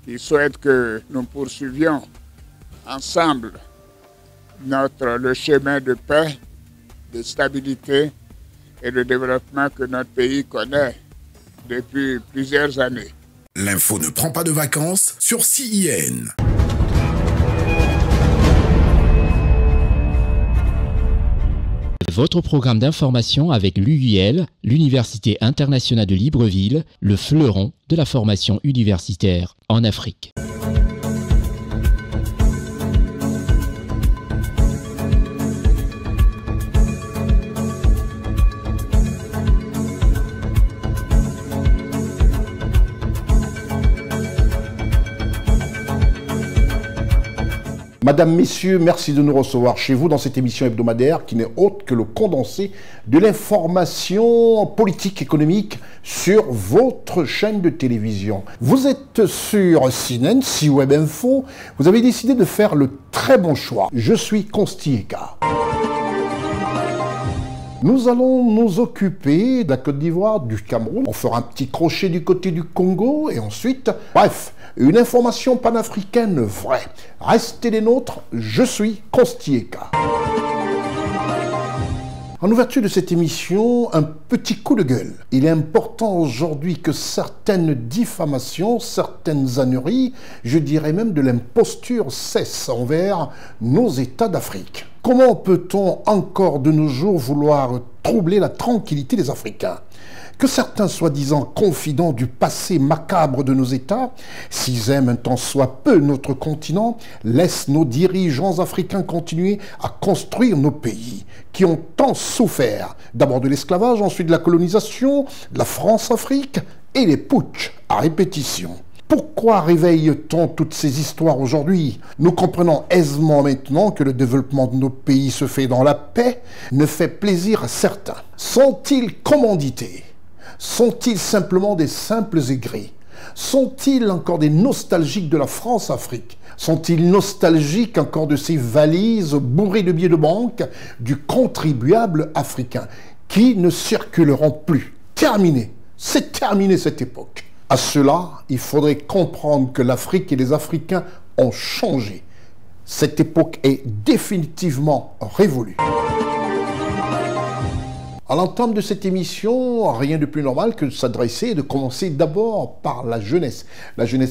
qui souhaite que nous poursuivions ensemble le chemin de paix, de stabilité et de développement que notre pays connaît depuis plusieurs années. L'info ne prend pas de vacances sur CIN. Votre programme d'information avec l'UIL, l'Université internationale de Libreville, le fleuron de la formation universitaire en Afrique. Madame, Messieurs, merci de nous recevoir chez vous dans cette émission hebdomadaire qui n'est autre que le condensé de l'information politique économique sur votre chaîne de télévision. Vous êtes sur CNN, CWeb Info. Vous avez décidé de faire le très bon choix. Je suis Constieka. Nous allons nous occuper de la Côte d'Ivoire, du Cameroun. On fera un petit crochet du côté du Congo et ensuite, bref, une information panafricaine vraie. Restez des nôtres, je suis Constieka. En ouverture de cette émission, un petit coup de gueule. Il est important aujourd'hui que certaines diffamations, certaines âneries, je dirais même de l'imposture cessent envers nos États d'Afrique. Comment peut-on encore de nos jours vouloir troubler la tranquillité des Africains ? Que certains soi-disant confidents du passé macabre de nos États, s'ils aiment un tant soit peu notre continent, laissent nos dirigeants africains continuer à construire nos pays, qui ont tant souffert, d'abord de l'esclavage, ensuite de la colonisation, de la France-Afrique et les putschs à répétition. Pourquoi réveille-t-on toutes ces histoires aujourd'hui? Nous comprenons aisément maintenant que le développement de nos pays se fait dans la paix, ne fait plaisir à certains. Sont-ils commandités? Sont-ils simplement des simples aigris? Sont-ils encore des nostalgiques de la France-Afrique? Sont-ils nostalgiques encore de ces valises bourrées de billets de banque du contribuable africain qui ne circuleront plus? Terminé. C'est terminé cette époque. À cela, il faudrait comprendre que l'Afrique et les Africains ont changé. Cette époque est définitivement révolue. À l'entame de cette émission, rien de plus normal que de s'adresser et de commencer d'abord par la jeunesse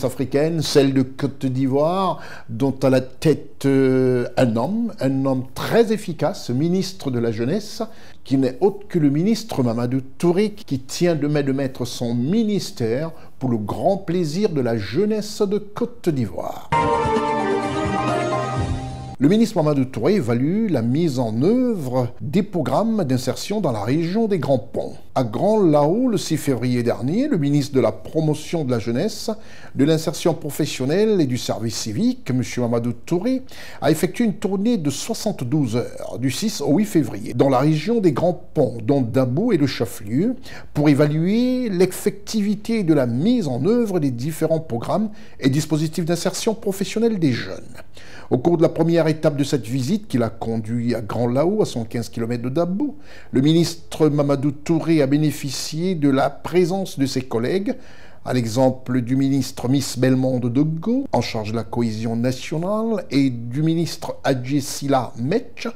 africaine, celle de Côte d'Ivoire, dont à la tête un homme très efficace, ministre de la jeunesse, qui n'est autre que le ministre Mamadou Touré, qui tient de mettre son ministère pour le grand plaisir de la jeunesse de Côte d'Ivoire. Le ministre Mamadou Touré évalue la mise en œuvre des programmes d'insertion dans la région des Grands Ponts. À Grand Lao, le 6 février dernier, le ministre de la Promotion de la Jeunesse, de l'Insertion professionnelle et du Service civique, M. Mamadou Touré, a effectué une tournée de 72 heures, du 6 au 8 février, dans la région des Grands Ponts, dont Dabou est le chef-lieu, pour évaluer l'effectivité de la mise en œuvre des différents programmes et dispositifs d'insertion professionnelle des jeunes. Au cours de la première étape de cette visite, qui l'a conduit à Grand Lao, à 115 km de Dabou, le ministre Mamadou Touré a bénéficié de la présence de ses collègues, à l'exemple du ministre Miss Belmondo Dogo, en charge de la cohésion nationale, et du ministre Adjessila Metch,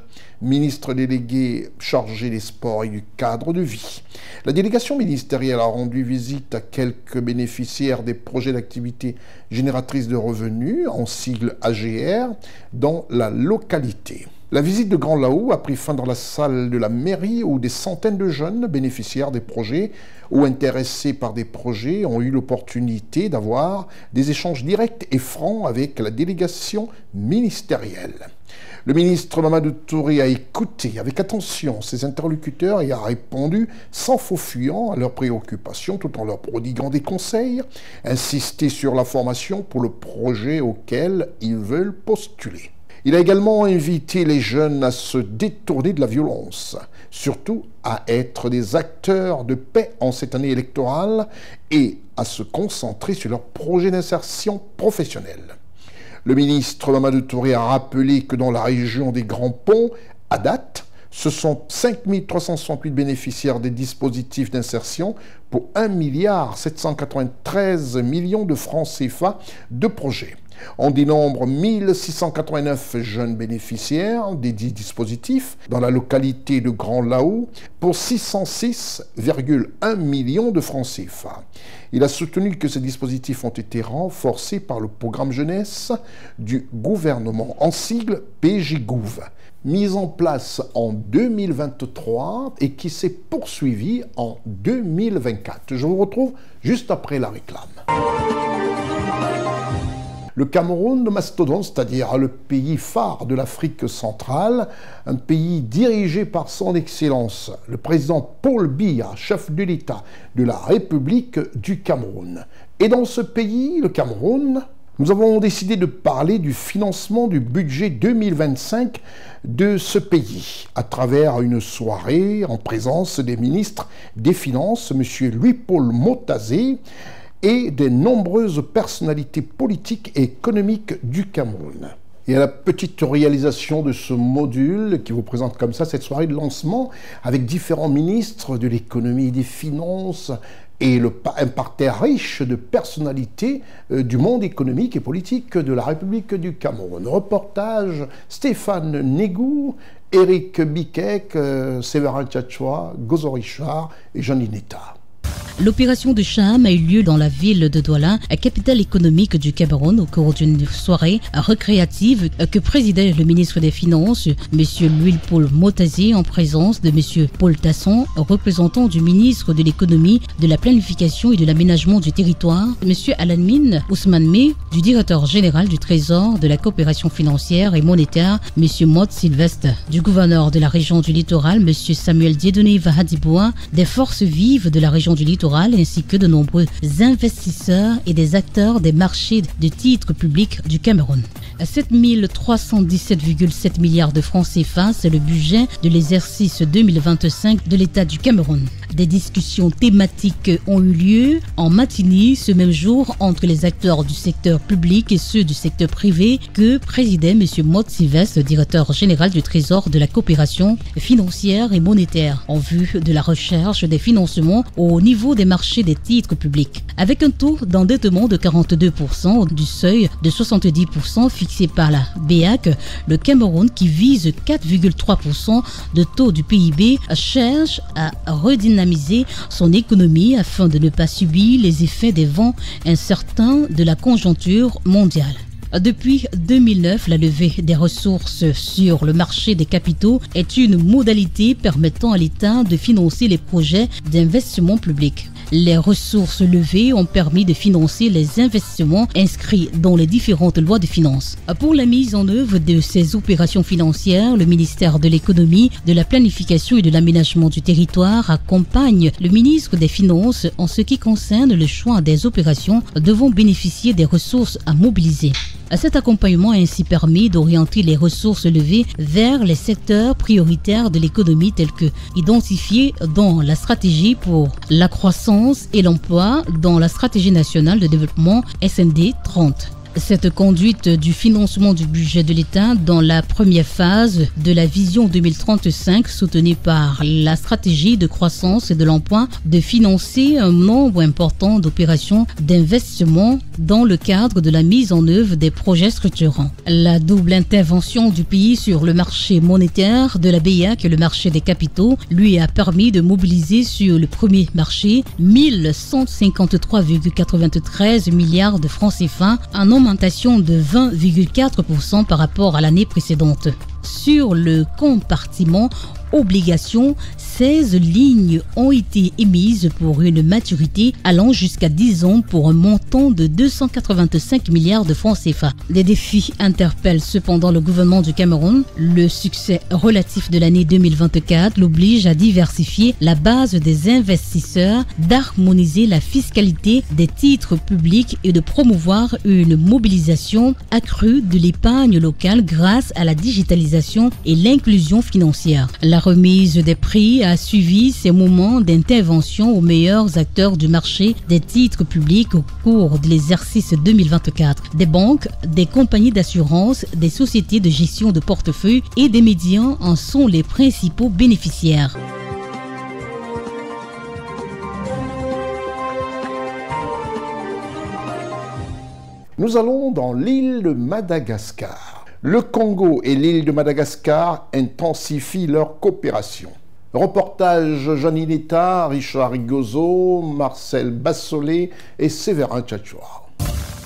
ministre délégué chargé des sports et du cadre de vie. La délégation ministérielle a rendu visite à quelques bénéficiaires des projets d'activité génératrices de revenus, en sigle AGR, dans la localité. La visite de Grand Lao a pris fin dans la salle de la mairie où des centaines de jeunes bénéficiaires des projets ou intéressés par des projets ont eu l'opportunité d'avoir des échanges directs et francs avec la délégation ministérielle. Le ministre Mamadou Touré a écouté avec attention ses interlocuteurs et a répondu sans faux fuyant à leurs préoccupations tout en leur prodiguant des conseils, insisté sur la formation pour le projet auquel ils veulent postuler. Il a également invité les jeunes à se détourner de la violence, surtout à être des acteurs de paix en cette année électorale et à se concentrer sur leurs projets d'insertion professionnelle. Le ministre Mamadou Touré a rappelé que dans la région des Grands Ponts, à date, Ce sont 5 368 bénéficiaires des dispositifs d'insertion pour 1,793 milliard de francs CFA de projets. On dénombre 1689 jeunes bénéficiaires des 10 dispositifs dans la localité de Grand Lao pour 606,1 millions de francs CFA. Il a soutenu que ces dispositifs ont été renforcés par le programme jeunesse du gouvernement, en sigle PJGouv, mis en place en 2023 et qui s'est poursuivi en 2024. Je vous retrouve juste après la réclame. Le Cameroun, le mastodonte, c'est-à-dire le pays phare de l'Afrique centrale, un pays dirigé par son Excellence, le président Paul Biya, chef de l'État de la République du Cameroun. Et dans ce pays, le Cameroun, nous avons décidé de parler du financement du budget 2025 de ce pays à travers une soirée en présence des ministres des Finances, M. Louis-Paul Motazé, et des nombreuses personnalités politiques et économiques du Cameroun. Et à la petite réalisation de ce module qui vous présente comme ça cette soirée de lancement avec différents ministres de l'économie et des finances et un parterre riche de personnalités du monde économique et politique de la République du Cameroun. Reportage Stéphane Négou, Éric Bikek, Séverin Tchatchoua, Gozo Richard et Jean Linetta. L'opération de Cham a eu lieu dans la ville de Douala, capitale économique du Cameroun, au cours d'une soirée récréative que présidait le ministre des Finances, M. Louis-Paul Motazé, en présence de M. Paul Tasson, représentant du ministre de l'économie, de la planification et de l'aménagement du territoire, M. Alanmin Ousmane May, du directeur général du Trésor, de la coopération financière et monétaire, M. Mott Sylvestre, du gouverneur de la région du littoral, M. Samuel Dieudonné Vahadiboua, des forces vives de la région du littoral, ainsi que de nombreux investisseurs et des acteurs des marchés de titres publics du Cameroun. 7 317,7 milliards de francs CFA, c'est le budget de l'exercice 2025 de l'État du Cameroun. Des discussions thématiques ont eu lieu en matinée ce même jour entre les acteurs du secteur public et ceux du secteur privé que présidait M. Mott Sylvestre, directeur général du Trésor de la coopération financière et monétaire, en vue de la recherche des financements au niveau des marchés des titres publics. Avec un taux d'endettement de 42% du seuil de 70% fixé par la BEAC, le Cameroun, qui vise 4,3% de taux du PIB, cherche à redynamiser son économie afin de ne pas subir les effets des vents incertains de la conjoncture mondiale. Depuis 2009, la levée des ressources sur le marché des capitaux est une modalité permettant à l'État de financer les projets d'investissement public. Les ressources levées ont permis de financer les investissements inscrits dans les différentes lois de finances. Pour la mise en œuvre de ces opérations financières, le ministère de l'économie, de la planification et de l'aménagement du territoire accompagne le ministre des Finances en ce qui concerne le choix des opérations devant bénéficier des ressources à mobiliser. Cet accompagnement a ainsi permis d'orienter les ressources levées vers les secteurs prioritaires de l'économie tels que identifiés dans la stratégie pour la croissance et l'emploi dans la stratégie nationale de développement SND 30. Cette conduite du financement du budget de l'État dans la première phase de la vision 2035 soutenue par la stratégie de croissance et de l'emploi de financer un nombre important d'opérations d'investissement dans le cadre de la mise en œuvre des projets structurants. La double intervention du pays sur le marché monétaire de la BEAC et le marché des capitaux lui a permis de mobiliser sur le premier marché 1153,93 milliards de francs CFA, en augmentation de 20,4% par rapport à l'année précédente. Sur le compartiment obligations, 16 lignes ont été émises pour une maturité allant jusqu'à 10 ans pour un montant de 285 milliards de francs CFA. Des défis interpellent cependant le gouvernement du Cameroun. Le succès relatif de l'année 2024 l'oblige à diversifier la base des investisseurs, d'harmoniser la fiscalité des titres publics et de promouvoir une mobilisation accrue de l'épargne locale grâce à la digitalisation et l'inclusion financière. La remise des prix a suivi ces moments d'intervention aux meilleurs acteurs du marché des titres publics au cours de l'exercice 2024. Des banques, des compagnies d'assurance, des sociétés de gestion de portefeuille et des médias en sont les principaux bénéficiaires. Nous allons dans l'île de Madagascar. Le Congo et l'île de Madagascar intensifient leur coopération. Reportage Jeannie Netta, Richard Rigozo, Marcel Bassolé et Séverin Tchatchoua.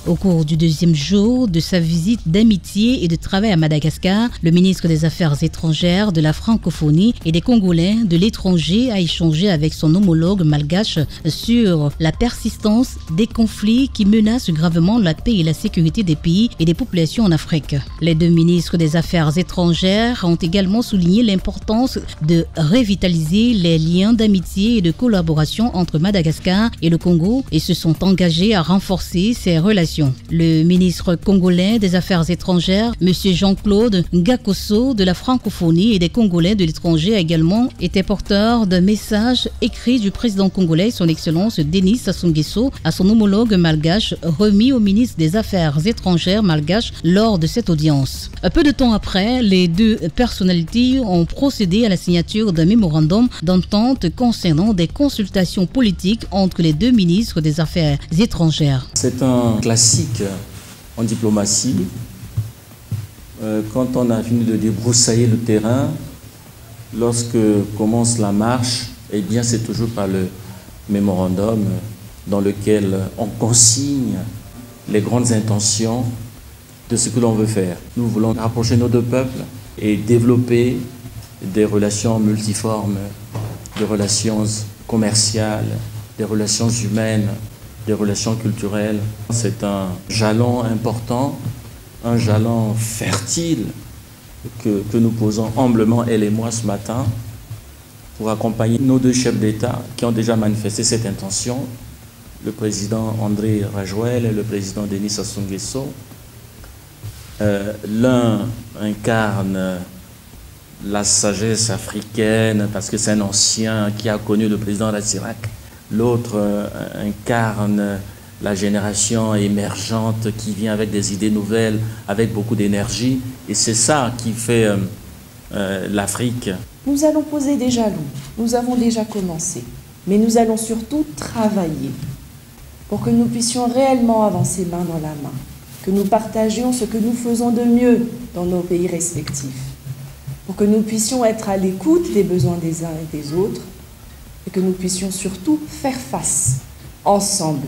Au cours du deuxième jour de sa visite d'amitié et de travail à Madagascar, le ministre des Affaires étrangères, de la francophonie et des Congolais de l'étranger a échangé avec son homologue malgache sur la persistance des conflits qui menacent gravement la paix et la sécurité des pays et des populations en Afrique. Les deux ministres des Affaires étrangères ont également souligné l'importance de revitaliser les liens d'amitié et de collaboration entre Madagascar et le Congo et se sont engagés à renforcer ces relations. Le ministre congolais des Affaires étrangères, M. Jean-Claude Ngakoso de la francophonie et des Congolais de l'étranger a également été porteur d'un message écrit du président congolais, son Excellence Denis Sassou Nguesso, à son homologue malgache, remis au ministre des Affaires étrangères malgache lors de cette audience. Peu de temps après, les deux personnalités ont procédé à la signature d'un mémorandum d'entente concernant des consultations politiques entre les deux ministres des Affaires étrangères. C'est un classique en diplomatie. Quand on a fini de débroussailler le terrain, lorsque commence la marche, eh bien c'est toujours par le mémorandum dans lequel on consigne les grandes intentions de ce que l'on veut faire. Nous voulons rapprocher nos deux peuples et développer des relations multiformes, des relations commerciales, des relations humaines, des relations culturelles. C'est un jalon important, un jalon fertile que nous posons humblement, elle et moi, ce matin, pour accompagner nos deux chefs d'État qui ont déjà manifesté cette intention, le président André Rajoel et le président Denis Sassou Nguesso. L'un incarne la sagesse africaine parce que c'est un ancien qui a connu le président Ratsirac. L'autre incarne la génération émergente qui vient avec des idées nouvelles, avec beaucoup d'énergie. Et c'est ça qui fait l'Afrique. Nous allons poser des jalons. Nous avons déjà commencé. Mais nous allons surtout travailler pour que nous puissions réellement avancer main dans la main. Que nous partagions ce que nous faisons de mieux dans nos pays respectifs. Pour que nous puissions être à l'écoute des besoins des uns et des autres. Et que nous puissions surtout faire face, ensemble,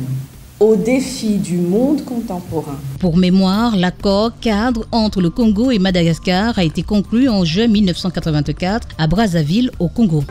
aux défis du monde contemporain. Pour mémoire, l'accord cadre entre le Congo et Madagascar a été conclu en juin 1984 à Brazzaville, au Congo.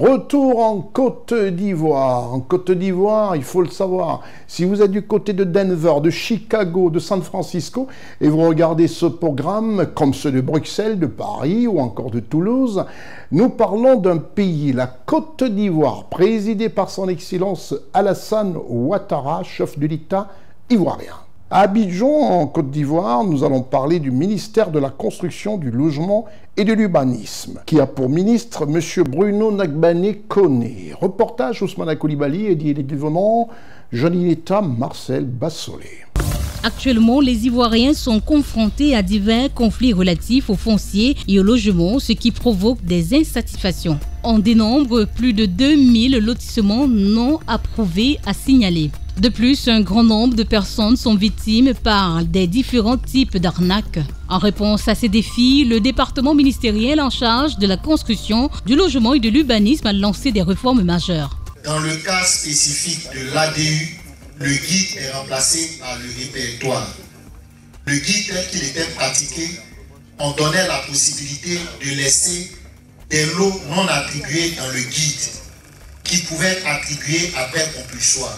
Retour en Côte d'Ivoire. En Côte d'Ivoire, il faut le savoir, si vous êtes du côté de Denver, de Chicago, de San Francisco, et vous regardez ce programme, comme ceux de Bruxelles, de Paris ou encore de Toulouse, nous parlons d'un pays, la Côte d'Ivoire, présidée par son Excellence Alassane Ouattara, chef de l'État ivoirien. À Abidjan, en Côte d'Ivoire, nous allons parler du ministère de la Construction, du Logement et de l'Urbanisme, qui a pour ministre M. Bruno Nagbane Koné. Reportage Ousmane Koulibaly et développement Jeannie Netta, Marcel Bassolé. Actuellement, les Ivoiriens sont confrontés à divers conflits relatifs au foncier et au logement, ce qui provoque des insatisfactions. On dénombre plus de 2000 lotissements non approuvés à signaler. De plus, un grand nombre de personnes sont victimes par des différents types d'arnaques. En réponse à ces défis, le département ministériel en charge de la construction, du logement et de l'urbanisme a lancé des réformes majeures. Dans le cas spécifique de l'ADU, le guide est remplacé par le répertoire. Le guide tel qu'il était pratiqué, on donnait la possibilité de laisser des lots non attribués dans le guide qui pouvaient être attribués après compulsoire.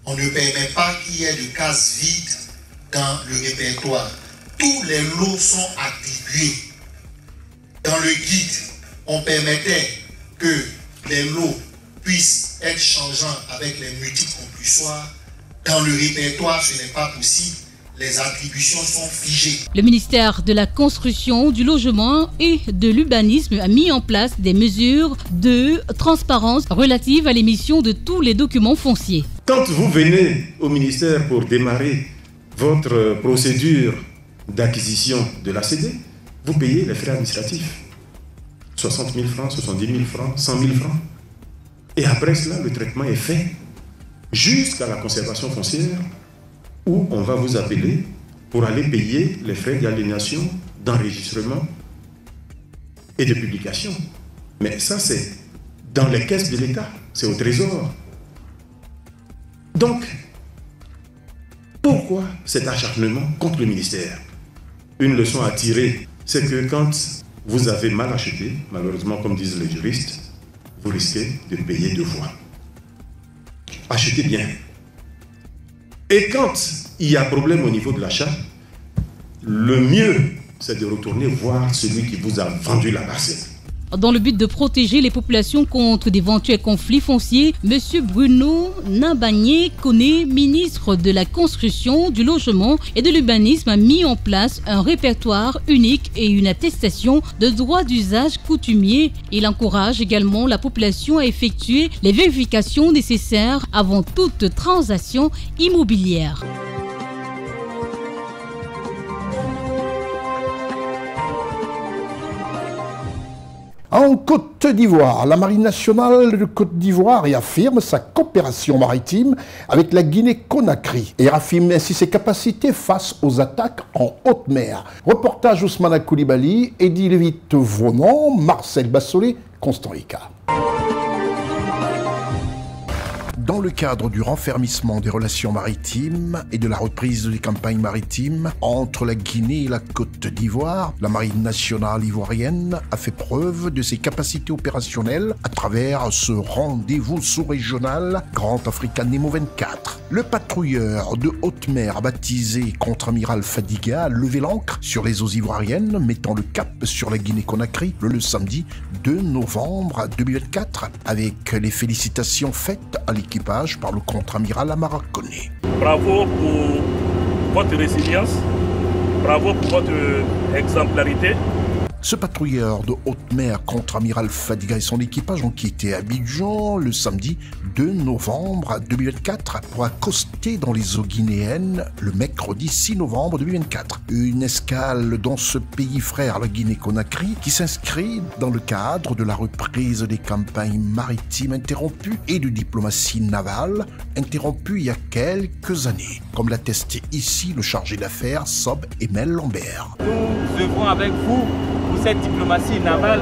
On ne permet pas qu'il y ait de cases vides dans le répertoire. Tous les lots sont attribués. Dans le guide, on permettait que les lots puissent être changeants avec les multiples compulsoires. Dans le répertoire, ce n'est pas possible. les attributions sont figées. Le ministère de la Construction, du Logement et de l'Urbanisme a mis en place des mesures de transparence relatives à l'émission de tous les documents fonciers. Quand vous venez au ministère pour démarrer votre procédure d'acquisition de l'ACD, vous payez les frais administratifs. 60 000 francs, 70 000 francs, 100 000 francs. Et après cela, le traitement est fait jusqu'à la conservation foncière où on va vous appeler pour aller payer les frais d'aliénation, d'enregistrement et de publication. Mais ça, c'est dans les caisses de l'État, c'est au Trésor. Donc, pourquoi cet acharnement contre le ministère? Une leçon à tirer, c'est que quand vous avez mal acheté, malheureusement, comme disent les juristes, vous risquez de payer deux fois. Achetez bien. Et quand il y a problème au niveau de l'achat, le mieux, c'est de retourner voir celui qui vous a vendu la parcelle. Dans le but de protéger les populations contre d'éventuels conflits fonciers, M. Bruno Nabagné-Koné, ministre de la Construction, du Logement et de l'Urbanisme, a mis en place un répertoire unique et une attestation de droit d'usage coutumier. Il encourage également la population à effectuer les vérifications nécessaires avant toute transaction immobilière. En Côte d'Ivoire, la Marine nationale de Côte d'Ivoire réaffirme sa coopération maritime avec la Guinée-Conakry et raffine ainsi ses capacités face aux attaques en haute mer. Reportage Ousmane Koulibaly, Eddy Lévite-Vonan, Marcel Bassolé, Constant Ika. Dans le cadre du renfermissement des relations maritimes et de la reprise des campagnes maritimes entre la Guinée et la Côte d'Ivoire, la Marine nationale ivoirienne a fait preuve de ses capacités opérationnelles à travers ce rendez-vous sous-régional Grand Africa Nemo 24. Le patrouilleur de haute mer baptisé contre-amiral Fadiga a levé l'ancre sur les eaux ivoiriennes, mettant le cap sur la Guinée-Conakry le samedi 2 novembre 2024 avec les félicitations faites à l'équipe par le contre-amiral Amara Koné. Bravo pour votre résilience, bravo pour votre exemplarité. Ce patrouilleur de haute mer contre-amiral Fadiga et son équipage ont quitté Abidjan le samedi 2 novembre 2024 pour accoster dans les eaux guinéennes le mercredi 6 novembre 2024. Une escale dans ce pays frère, la Guinée-Conakry, qui s'inscrit dans le cadre de la reprise des campagnes maritimes interrompues et de diplomatie navale interrompues il y a quelques années, comme l'attestait ici le chargé d'affaires Sob Emel Lambert. Nous œuvrons avec vous pour cette diplomatie navale,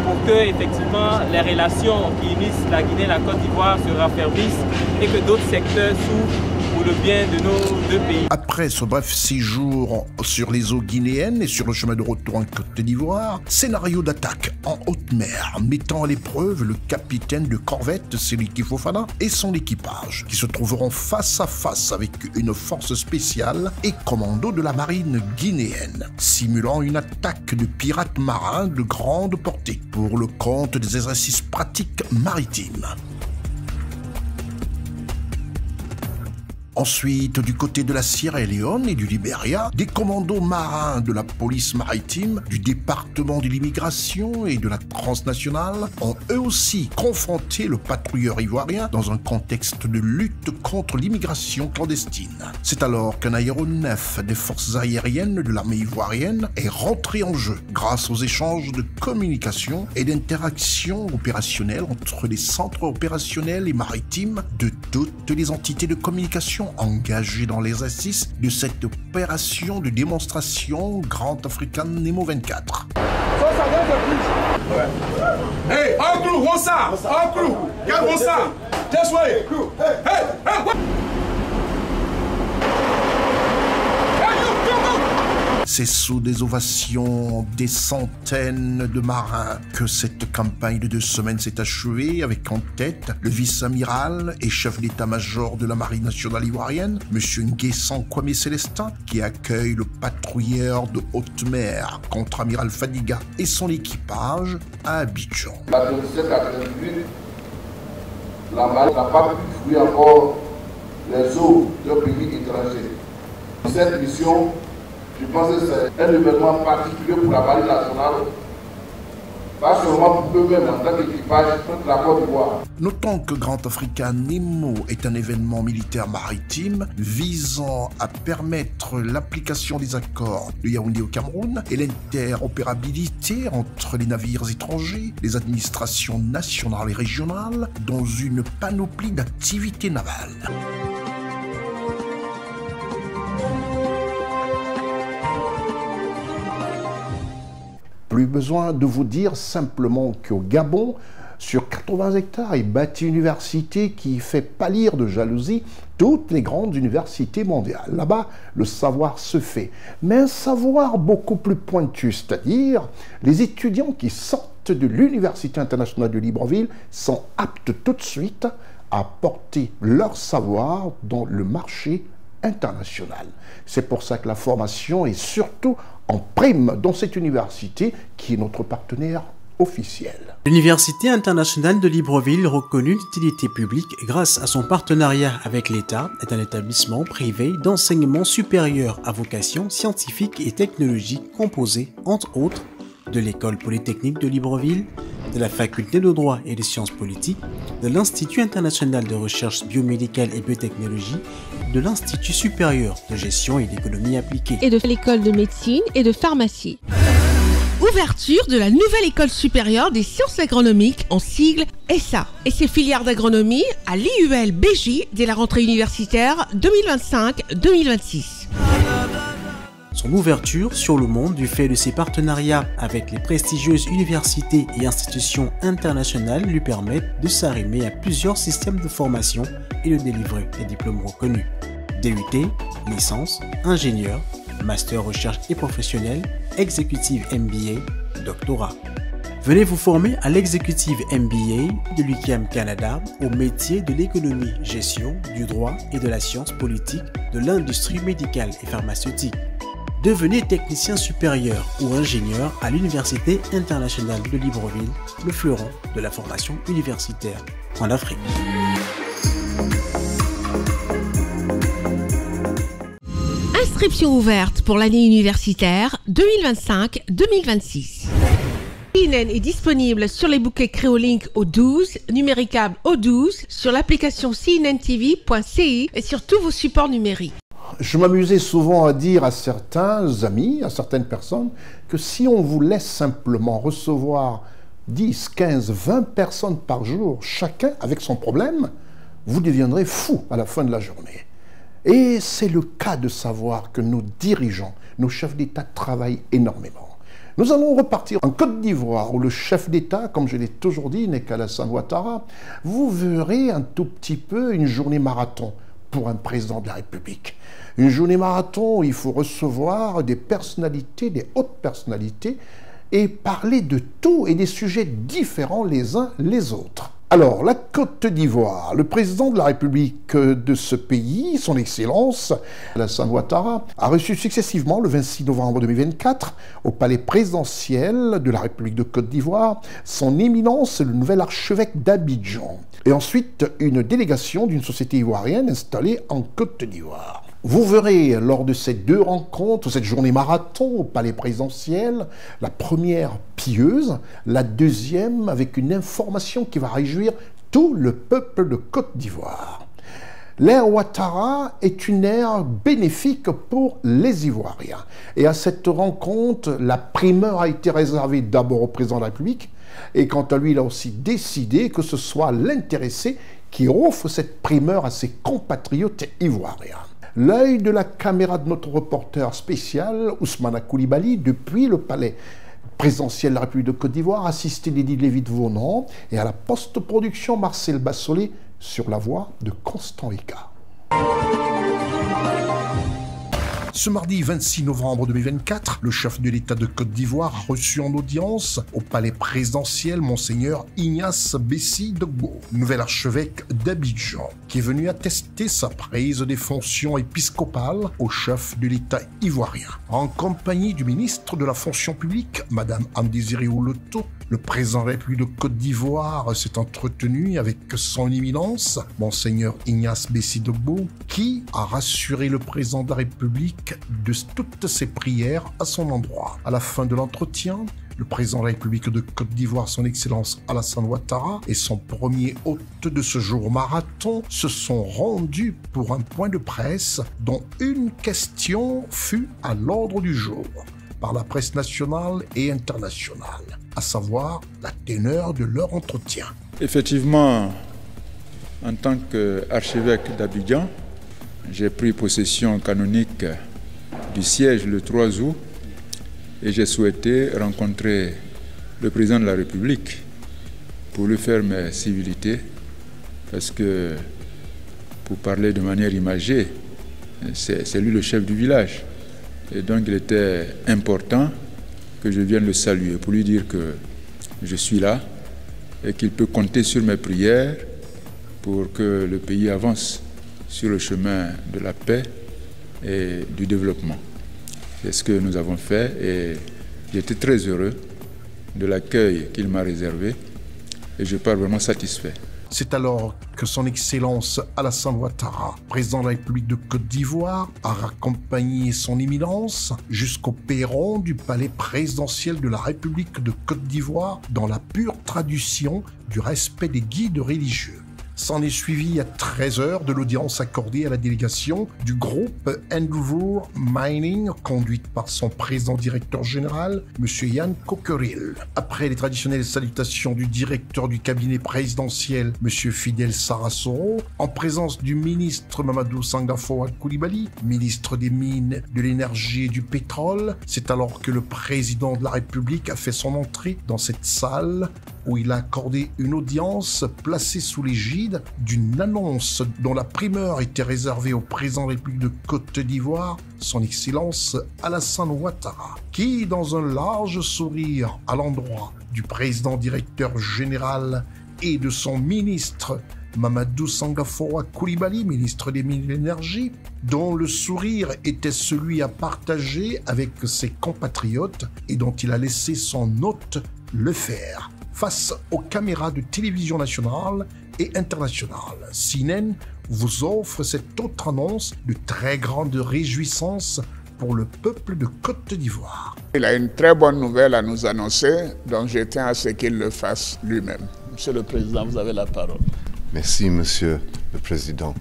pour que effectivement les relations qui unissent la Guinée et la Côte d'Ivoire se raffermissent et que d'autres secteurs s'ouvrent pour le bien de nos deux pays. Après ce bref séjour sur les eaux guinéennes et sur le chemin de retour en Côte d'Ivoire, scénario d'attaque en haute mer mettant à l'épreuve le capitaine de corvette Seliki Fofana et son équipage qui se trouveront face à face avec une force spéciale et commando de la marine guinéenne, simulant une attaque de pirates marins de grande portée pour le compte des exercices pratiques maritimes. Ensuite, du côté de la Sierra Leone et du Libéria, des commandos marins de la police maritime, du département de l'immigration et de la transnationale ont eux aussi confronté le patrouilleur ivoirien dans un contexte de lutte contre l'immigration clandestine. C'est alors qu'un aéronef des forces aériennes de l'armée ivoirienne est rentré en jeu grâce aux échanges de communication et d'interactions opérationnelles entre les centres opérationnels et maritimes de toutes les entités de communication engagés dans l'exercice de cette opération de démonstration Grand African Nemo 24. Hey, all crew, one side, all crew, get one side, this way. Hey, hey, what? C'est sous des ovations des centaines de marins que cette campagne de 2 semaines s'est achevée, avec en tête le vice-amiral et chef d'état-major de la Marine nationale ivoirienne, M. Nguessan Kwame Célestin, qui accueille le patrouilleur de haute mer, contre-amiral Fadiga, et son équipage à Abidjan. La 1788, la marine n'a pas pu fouiller encore les eaux d'un pays étranger. Cette mission, je pense que c'est un événement particulier pour la marine nationale, pas seulement pour eux-mêmes en tant qu'équipage, toute la Côte d'Ivoire. Notons que Grand Africa Nemo est un événement militaire maritime visant à permettre l'application des accords de Yaoundé au Cameroun et l'interopérabilité entre les navires étrangers, les administrations nationales et régionales dans une panoplie d'activités navales. Plus besoin de vous dire simplement qu'au Gabon, sur 80 hectares, est bâtie une université qui fait pâlir de jalousie toutes les grandes universités mondiales. Là-bas, le savoir se fait, mais un savoir beaucoup plus pointu, c'est-à-dire les étudiants qui sortent de l'Université internationale de Libreville sont aptes tout de suite à porter leur savoir dans le marché international. C'est pour ça que la formation est surtout en prime dans cette université qui est notre partenaire officiel. L'Université internationale de Libreville, reconnue d'utilité publique grâce à son partenariat avec l'État, est un établissement privé d'enseignement supérieur à vocation scientifique et technologique composé, entre autres, de l'École polytechnique de Libreville, de la Faculté de droit et de sciences politiques, de l'Institut international de recherche biomédicale et biotechnologie, de l'Institut supérieur de gestion et d'économie appliquée, et de l'École de médecine et de pharmacie. Ouverture de la nouvelle École supérieure des sciences agronomiques en sigle ESSA et ses filières d'agronomie à l'IUL BJ dès la rentrée universitaire 2025-2026. Son ouverture sur le monde du fait de ses partenariats avec les prestigieuses universités et institutions internationales lui permettent de s'arrimer à plusieurs systèmes de formation et de délivrer des diplômes reconnus. DUT, licence, ingénieur, master recherche et professionnel, exécutive MBA, doctorat. Venez vous former à l'exécutive MBA de l'UQAM Canada au métier de l'économie, gestion, du droit et de la science politique de l'industrie médicale et pharmaceutique. Devenez technicien supérieur ou ingénieur à l'Université internationale de Libreville, le fleuron de la formation universitaire en Afrique. Inscription ouverte pour l'année universitaire 2025-2026. CNN est disponible sur les bouquets Créolink au 12, numéricable au 12, sur l'application cnntv.ci et sur tous vos supports numériques. Je m'amusais souvent à dire à certains amis, à certaines personnes, que si on vous laisse simplement recevoir 10, 15, 20 personnes par jour, chacun avec son problème, vous deviendrez fou à la fin de la journée. Et c'est le cas de savoir que nos dirigeants, nos chefs d'État travaillent énormément. Nous allons repartir en Côte d'Ivoire où le chef d'État, comme je l'ai toujours dit, n'est qu'Alassane Ouattara. Vous verrez un tout petit peu une journée marathon pour un président de la République. Une journée marathon où il faut recevoir des personnalités, des hautes personnalités, et parler de tout et des sujets différents les uns les autres. Alors, la Côte d'Ivoire, le président de la République de ce pays, son Excellence, Alassane Ouattara, a reçu successivement le 26 novembre 2024 au palais présidentiel de la République de Côte d'Ivoire son éminence, le nouvel archevêque d'Abidjan, et ensuite une délégation d'une société ivoirienne installée en Côte d'Ivoire. Vous verrez lors de ces deux rencontres, cette journée marathon au palais présidentiel, la première pieuse, la deuxième avec une information qui va réjouir tout le peuple de Côte d'Ivoire. L'ère Ouattara est une ère bénéfique pour les Ivoiriens. Et à cette rencontre, la primeur a été réservée d'abord au président de la République, et quant à lui, il a aussi décidé que ce soit l'intéressé qui offre cette primeur à ses compatriotes ivoiriens. L'œil de la caméra de notre reporter spécial, Ousmane Koulibaly, depuis le palais présidentiel de la République de Côte d'Ivoire, assisté d'Edith Lévy-Vaunant et à la post-production Marcel Bassolé sur la voix de Constant Eka. Ce mardi 26 novembre 2024, le chef de l'État de Côte d'Ivoire a reçu en audience au palais présidentiel Monseigneur Ignace Bessi Dogbo, nouvel archevêque d'Abidjan, qui est venu attester sa prise des fonctions épiscopales au chef de l'État ivoirien. En compagnie du ministre de la fonction publique, Madame Amdésiré Ouloto, le président de la République de Côte d'Ivoire s'est entretenu avec son éminence, Monseigneur Ignace Bessi Dogbo, qui a rassuré le président de la République de toutes ses prières à son endroit. À la fin de l'entretien, le président de la République de Côte d'Ivoire, son Excellence Alassane Ouattara, et son premier hôte de ce jour marathon se sont rendus pour un point de presse dont une question fut à l'ordre du jour par la presse nationale et internationale, à savoir la teneur de leur entretien. Effectivement, en tant qu'archevêque d'Abidjan, j'ai pris possession canonique du siège le 3 août et j'ai souhaité rencontrer le président de la République pour lui faire mes civilités, parce que, pour parler de manière imagée, c'est lui le chef du village. Et donc il était important que je vienne le saluer pour lui dire que je suis là et qu'il peut compter sur mes prières pour que le pays avance sur le chemin de la paix et du développement. C'est ce que nous avons fait et j'étais très heureux de l'accueil qu'il m'a réservé et je pars vraiment satisfait. C'est alors que son Excellence Alassane Ouattara, président de la République de Côte d'Ivoire, a raccompagné son éminence jusqu'au perron du palais présidentiel de la République de Côte d'Ivoire dans la pure tradition du respect des guides religieux. S'en est suivi à 13 heures de l'audience accordée à la délégation du groupe Endeavour Mining, conduite par son président-directeur général, M. Yann Coqueril. Après les traditionnelles salutations du directeur du cabinet présidentiel, M. Fidel Sarasoro, en présence du ministre Mamadou Sangafoa Coulibaly, ministre des Mines, de l'Énergie et du Pétrole, c'est alors que le président de la République a fait son entrée dans cette salle où il a accordé une audience placée sous l'égide d'une annonce dont la primeur était réservée au président de la République de Côte d'Ivoire, son Excellence Alassane Ouattara, qui, dans un large sourire à l'endroit du président directeur général et de son ministre Mamadou Sangafoa Coulibaly, ministre des Mines et de l'Énergie, dont le sourire était celui à partager avec ses compatriotes et dont il a laissé son hôte le faire face aux caméras de télévision nationale et internationale. CNN vous offre cette autre annonce de très grande réjouissance pour le peuple de Côte d'Ivoire. Il a une très bonne nouvelle à nous annoncer, donc je tiens à ce qu'il le fasse lui-même. Monsieur le Président, vous avez la parole. Merci, Monsieur le Président.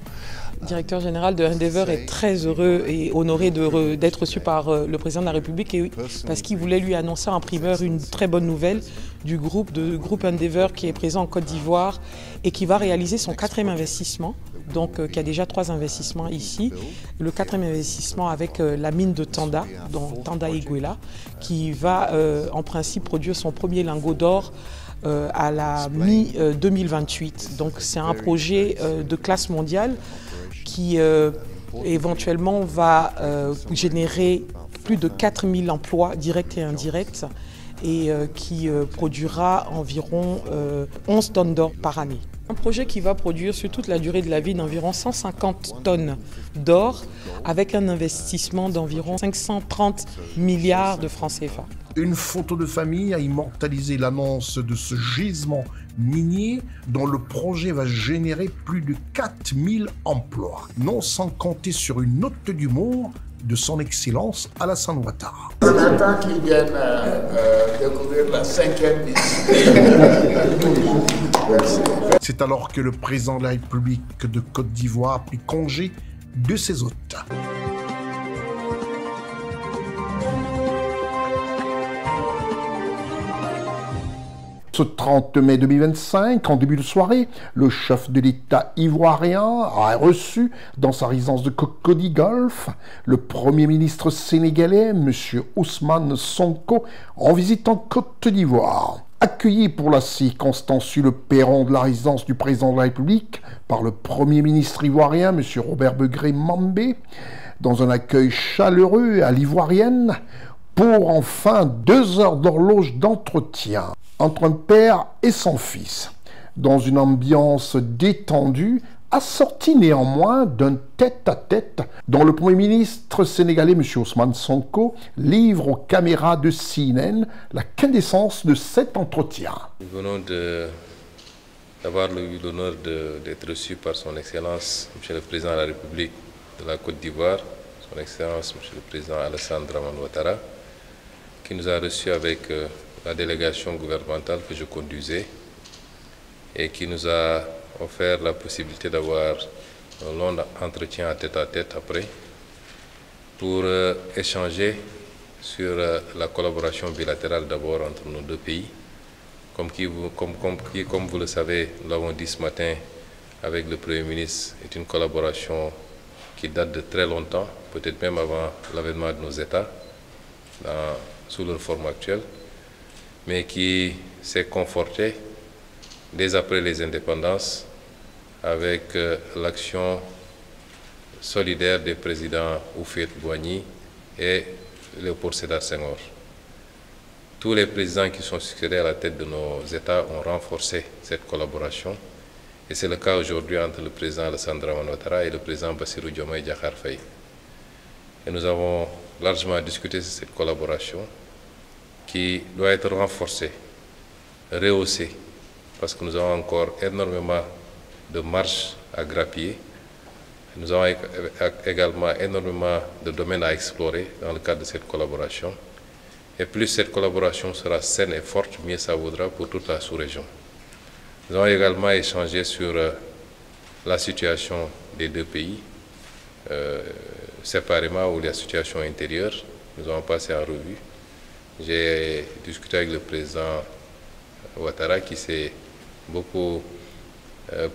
Le directeur général de Endeavour est très heureux et honoré d'être reçu par le président de la République parce qu'il voulait lui annoncer en primeur une très bonne nouvelle du groupe Endeavour qui est présent en Côte d'Ivoire et qui va réaliser son 4e investissement. Donc, qui a déjà 3 investissements ici. Le 4e investissement avec la mine de Tanda, donc Tanda-Iguela, qui va en principe produire son premier lingot d'or à la mi-2028. Donc c'est un projet de classe mondiale qui éventuellement va générer plus de 4000 emplois directs et indirects et qui produira environ 11 tonnes d'or par année. Un projet qui va produire sur toute la durée de la vie d'environ 150 tonnes d'or avec un investissement d'environ 530 milliards de francs CFA. Une photo de famille a immortalisé l'annonce de ce gisement minier dont le projet va générer plus de 4000 emplois, non sans compter sur une note d'humour de son Excellence Alassane Ouattara. On attend qu'ils viennent découvrir la 5e mission. C'est alors que le président de la République de Côte d'Ivoire a pris congé de ses hôtes. Ce 30 mai 2025, en début de soirée, le chef de l'État ivoirien a reçu dans sa résidence de Cocody Golf le Premier ministre sénégalais, M. Ousmane Sonko, en visite en Côte d'Ivoire. Accueilli pour la circonstance sur le perron de la résidence du président de la République par le Premier ministre ivoirien, M. Robert Begré Mambé, dans un accueil chaleureux à l'ivoirienne pour enfin 2 heures d'horloge d'entretien entre un père et son fils, dans une ambiance détendue, assortie néanmoins d'un tête-à-tête dont le Premier ministre sénégalais M. Ousmane Sonko livre aux caméras de CNN la quintessence de cet entretien. Nous venons d'avoir eu l'honneur d'être reçus par son Excellence M. le Président de la République de la Côte d'Ivoire, son Excellence M. le Président Alassane Dramane Ouattara, qui nous a reçus avec la délégation gouvernementale que je conduisais et qui nous a offert la possibilité d'avoir un long entretien à tête après pour échanger sur la collaboration bilatérale d'abord entre nos deux pays. Comme vous le savez, nous l'avons dit ce matin avec le Premier ministre, est une collaboration qui date de très longtemps, peut-être même avant l'avènement de nos États, sous leur forme actuelle, mais qui s'est confortée dès après les indépendances avec l'action solidaire des présidents Houphouët-Boigny et Léopold Sédar Senghor. Tous les présidents qui sont succédés à la tête de nos États ont renforcé cette collaboration et c'est le cas aujourd'hui entre le président Alassane Dramane Ouattara et le président Bassirou Diomaye Diakhar Faye. Et nous avons largement discuté de cette collaboration qui doit être renforcée, rehaussée, parce que nous avons encore énormément de marge à grappiller. Nous avons également énormément de domaines à explorer dans le cadre de cette collaboration. Et plus cette collaboration sera saine et forte, mieux ça vaudra pour toute la sous-région. Nous avons également échangé sur la situation des deux pays, séparément ou la situation intérieure. Nous avons passé en revue. J'ai discuté avec le président Ouattara qui s'est beaucoup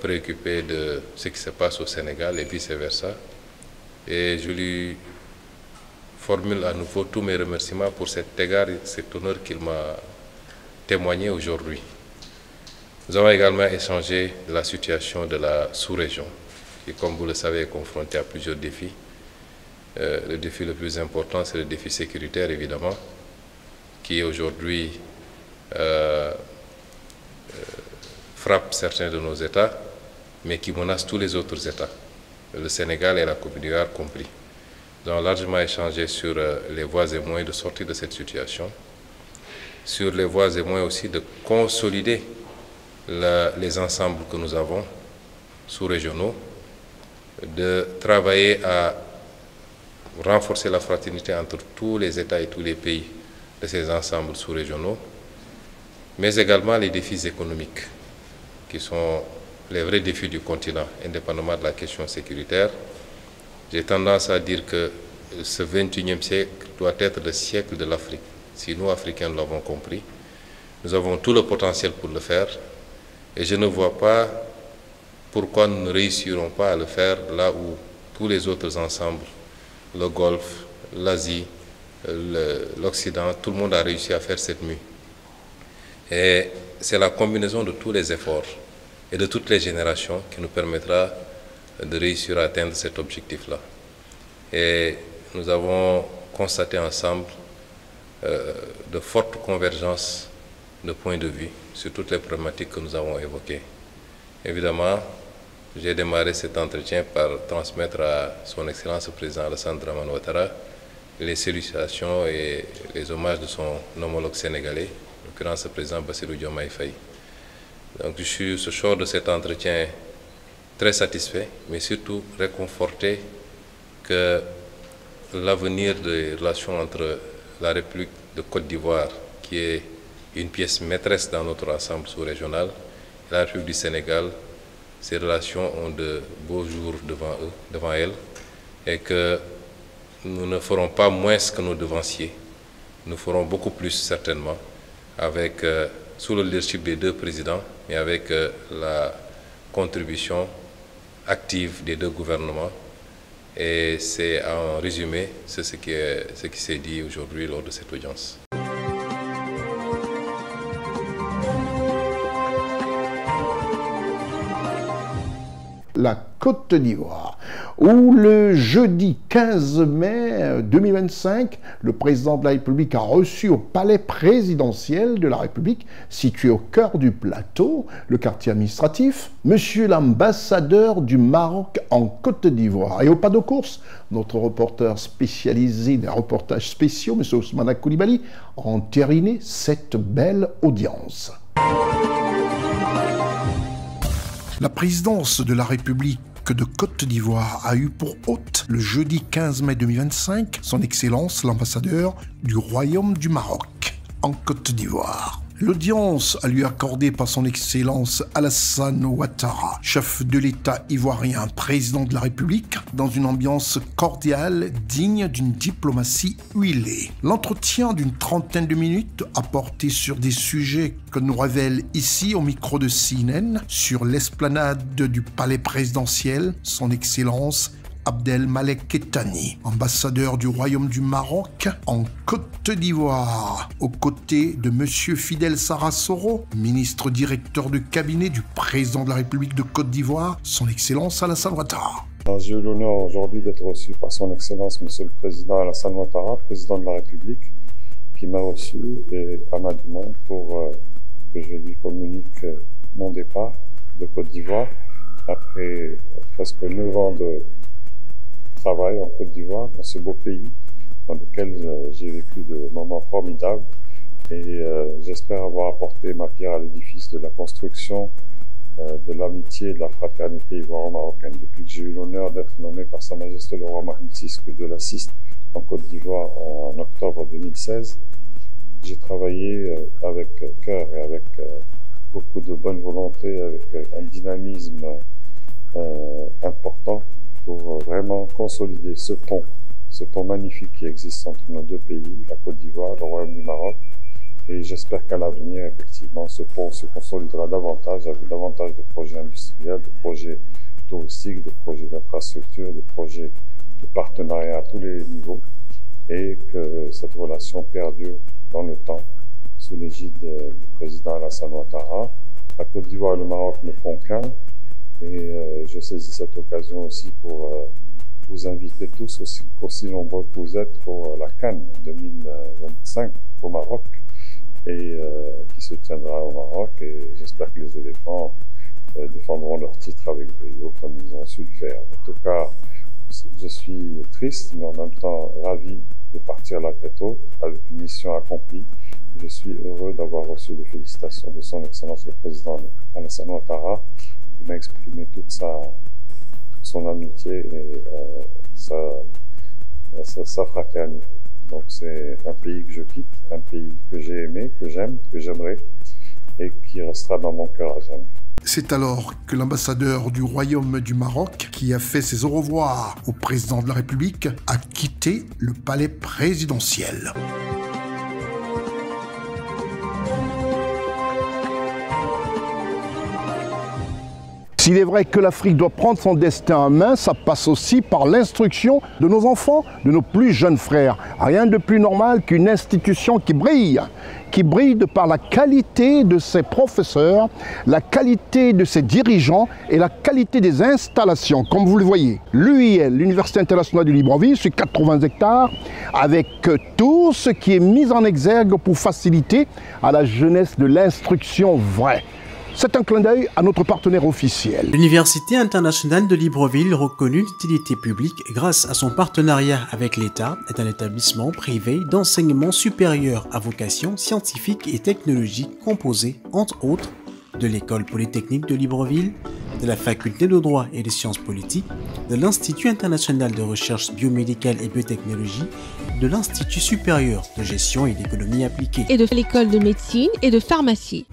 préoccupé de ce qui se passe au Sénégal et vice-versa. Et je lui formule à nouveau tous mes remerciements pour cet égard et cet honneur qu'il m'a témoigné aujourd'hui. Nous avons également échangé de la situation de la sous-région, qui, comme vous le savez, est confrontée à plusieurs défis. Le défi le plus important, c'est le défi sécuritaire, évidemment, qui aujourd'hui frappe certains de nos États, mais qui menace tous les autres États, le Sénégal et la Côte d'Ivoire compris. Nous avons largement échangé sur les voies et moyens de sortir de cette situation, sur les voies et moyens aussi de consolider les ensembles que nous avons sous-régionaux, de travailler à renforcer la fraternité entre tous les États et tous les pays de ces ensembles sous-régionaux, mais également les défis économiques, qui sont les vrais défis du continent, indépendamment de la question sécuritaire. J'ai tendance à dire que ce 21e siècle doit être le siècle de l'Afrique. Si nous, Africains, nous l'avons compris, nous avons tout le potentiel pour le faire, et je ne vois pas pourquoi nous ne réussirons pas à le faire là où tous les autres ensembles, le Golfe, l'Asie, l'Occident, tout le monde a réussi à faire cette mue. Et c'est la combinaison de tous les efforts et de toutes les générations qui nous permettra de réussir à atteindre cet objectif-là. Et nous avons constaté ensemble de fortes convergences de points de vue sur toutes les problématiques que nous avons évoquées. Évidemment, j'ai démarré cet entretien par transmettre à son Excellence le Président Alassane Dramane Ouattara les salutations et les hommages de son homologue sénégalais, en l'occurrence le Président Bassirou Diomaye Faye. Donc je sors de cet entretien très satisfait, mais surtout réconforté que l'avenir des relations entre la République de Côte d'Ivoire, qui est une pièce maîtresse dans notre ensemble sous-régional, et la République du Sénégal, ces relations ont de beaux jours devant elles, et que nous ne ferons pas moins que nos devanciers. Nous ferons beaucoup plus certainement, avec, sous le leadership des deux présidents, mais avec la contribution active des deux gouvernements. Et c'est en résumé ce qui s'est dit aujourd'hui lors de cette audience. la Côte d'Ivoire, où le jeudi 15 mai 2025, le président de la République a reçu au palais présidentiel de la République, situé au cœur du plateau, le quartier administratif, monsieur l'ambassadeur du Maroc en Côte d'Ivoire. Et au pas de course, notre reporter spécialisé des reportages spéciaux, monsieur Ousmane Koulibaly, a entériné cette belle audience. La présidence de la République de Côte d'Ivoire a eu pour hôte le jeudi 15 mai 2025 son Excellence l'ambassadeur du Royaume du Maroc en Côte d'Ivoire. L'audience a lieu accordée par son Excellence Alassane Ouattara, chef de l'État ivoirien, président de la République, dans une ambiance cordiale digne d'une diplomatie huilée. L'entretien d'une trentaine de minutes a porté sur des sujets que nous révèle ici au micro de CNN, sur l'esplanade du palais présidentiel, son Excellence Abdelmalek Kettani, ambassadeur du Royaume du Maroc en Côte d'Ivoire, aux côtés de M. Fidel Sarasoro, ministre directeur de cabinet du président de la République de Côte d'Ivoire, son Excellence Alassane Ouattara. J'ai eu l'honneur aujourd'hui d'être reçu par son Excellence M. le Président Alassane Ouattara, président de la République, qui m'a reçu et à ma demande pour que je lui communique mon départ de Côte d'Ivoire après presque 9 ans de travail en Côte d'Ivoire, dans ce beau pays dans lequel j'ai vécu de moments formidables et j'espère avoir apporté ma pierre à l'édifice de la construction de l'amitié et de la fraternité ivoiro-marocaine depuis que j'ai eu l'honneur d'être nommé par Sa Majesté le roi Mohamed VI de l'Assiste en Côte d'Ivoire en octobre 2016. J'ai travaillé avec cœur et avec beaucoup de bonne volonté, avec un dynamisme important pour vraiment consolider ce pont magnifique qui existe entre nos deux pays, la Côte d'Ivoire, le Royaume du Maroc. Et j'espère qu'à l'avenir, effectivement, ce pont se consolidera davantage avec davantage de projets industriels, de projets touristiques, de projets d'infrastructure, de projets de partenariat à tous les niveaux et que cette relation perdure dans le temps sous l'égide du président Alassane Ouattara. La Côte d'Ivoire et le Maroc ne font qu'un. Et je saisis cette occasion aussi pour vous inviter tous, aussi nombreux que vous êtes, pour la CAN 2025 au Maroc, et qui se tiendra au Maroc. Et j'espère que les éléphants défendront leur titre avec brio, comme ils ont su le faire. En tout cas, je suis triste, mais en même temps ravi de partir la tête haute, avec une mission accomplie. Je suis heureux d'avoir reçu les félicitations de son Excellence le Président Alassane Ouattara, qui m'a exprimé toute son amitié et sa fraternité. Donc c'est un pays que je quitte, un pays que j'ai aimé, que j'aime, que j'aimerais et qui restera dans mon cœur à jamais. C'est alors que l'ambassadeur du Royaume du Maroc, qui a fait ses au revoir au président de la République, a quitté le palais présidentiel. S'il est vrai que l'Afrique doit prendre son destin en main, ça passe aussi par l'instruction de nos enfants, de nos plus jeunes frères. Rien de plus normal qu'une institution qui brille de par la qualité de ses professeurs, la qualité de ses dirigeants et la qualité des installations. Comme vous le voyez, l'UIL, l'Université internationale de Libreville, sur 80 hectares, avec tout ce qui est mis en exergue pour faciliter à la jeunesse de l'instruction vraie. C'est un clin d'œil à notre partenaire officiel. L'Université internationale de Libreville, reconnue d'utilité publique grâce à son partenariat avec l'État, est un établissement privé d'enseignement supérieur à vocation scientifique et technologique composé, entre autres, de l'École polytechnique de Libreville, de la Faculté de droit et des sciences politiques, de l'Institut international de recherche biomédicale et biotechnologie, de l'Institut supérieur de gestion et d'économie appliquée, et de l'École de médecine et de pharmacie.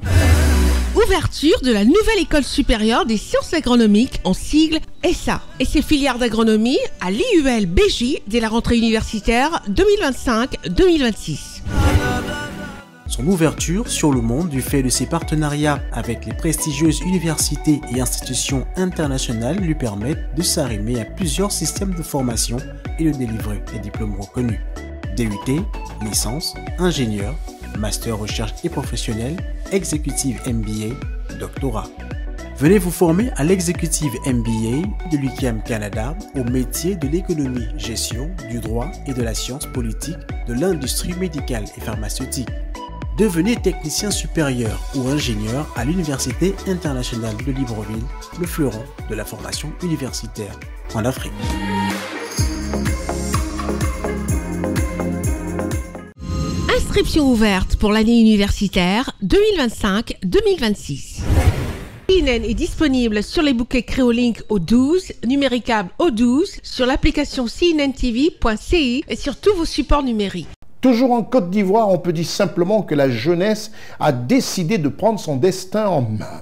Ouverture de la nouvelle école supérieure des sciences agronomiques, en sigle ESSA, et ses filières d'agronomie à l'IUL BJ dès la rentrée universitaire 2025-2026. Son ouverture sur le monde du fait de ses partenariats avec les prestigieuses universités et institutions internationales lui permettent de s'arrimer à plusieurs systèmes de formation et de délivrer des diplômes reconnus. DUT, licence, ingénieur, master recherche et professionnel, exécutive MBA, doctorat. Venez vous former à l'exécutive MBA de l'UQAM Canada au métier de l'économie, gestion, du droit et de la science politique de l'industrie médicale et pharmaceutique. Devenez technicien supérieur ou ingénieur à l'Université internationale de Libreville, le fleuron de la formation universitaire en Afrique. Inscription ouverte pour l'année universitaire 2025-2026. CNN est disponible sur les bouquets Créolink au 12, numéricable au 12, sur l'application cnntv.ci et sur tous vos supports numériques. Toujours en Côte d'Ivoire, on peut dire simplement que la jeunesse a décidé de prendre son destin en main.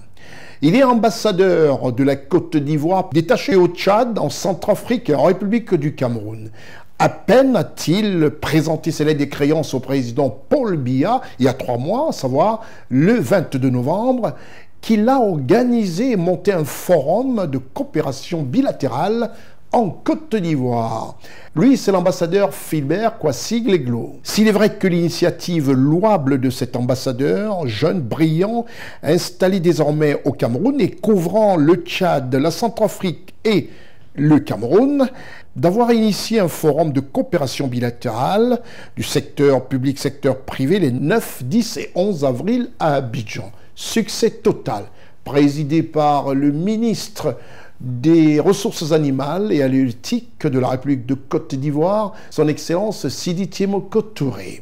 Il est ambassadeur de la Côte d'Ivoire, détaché au Tchad, en Centrafrique et en République du Cameroun. À peine a-t-il présenté ses lettres de créance au président Paul Biya, il y a 3 mois, à savoir le 22 novembre, qu'il a organisé et monté un forum de coopération bilatérale en Côte d'Ivoire. Lui, c'est l'ambassadeur Philbert Kwasi-Gleglo. S'il est vrai que l'initiative louable de cet ambassadeur, jeune, brillant, installé désormais au Cameroun et couvrant le Tchad, la Centrafrique et le Cameroun, d'avoir initié un forum de coopération bilatérale du secteur public, secteur privé les 9, 10 et 11 avril à Abidjan. Succès total, présidé par le ministre des Ressources animales et halieutiques de la République de Côte d'Ivoire, son Excellence Sidi Tiemoko Touré.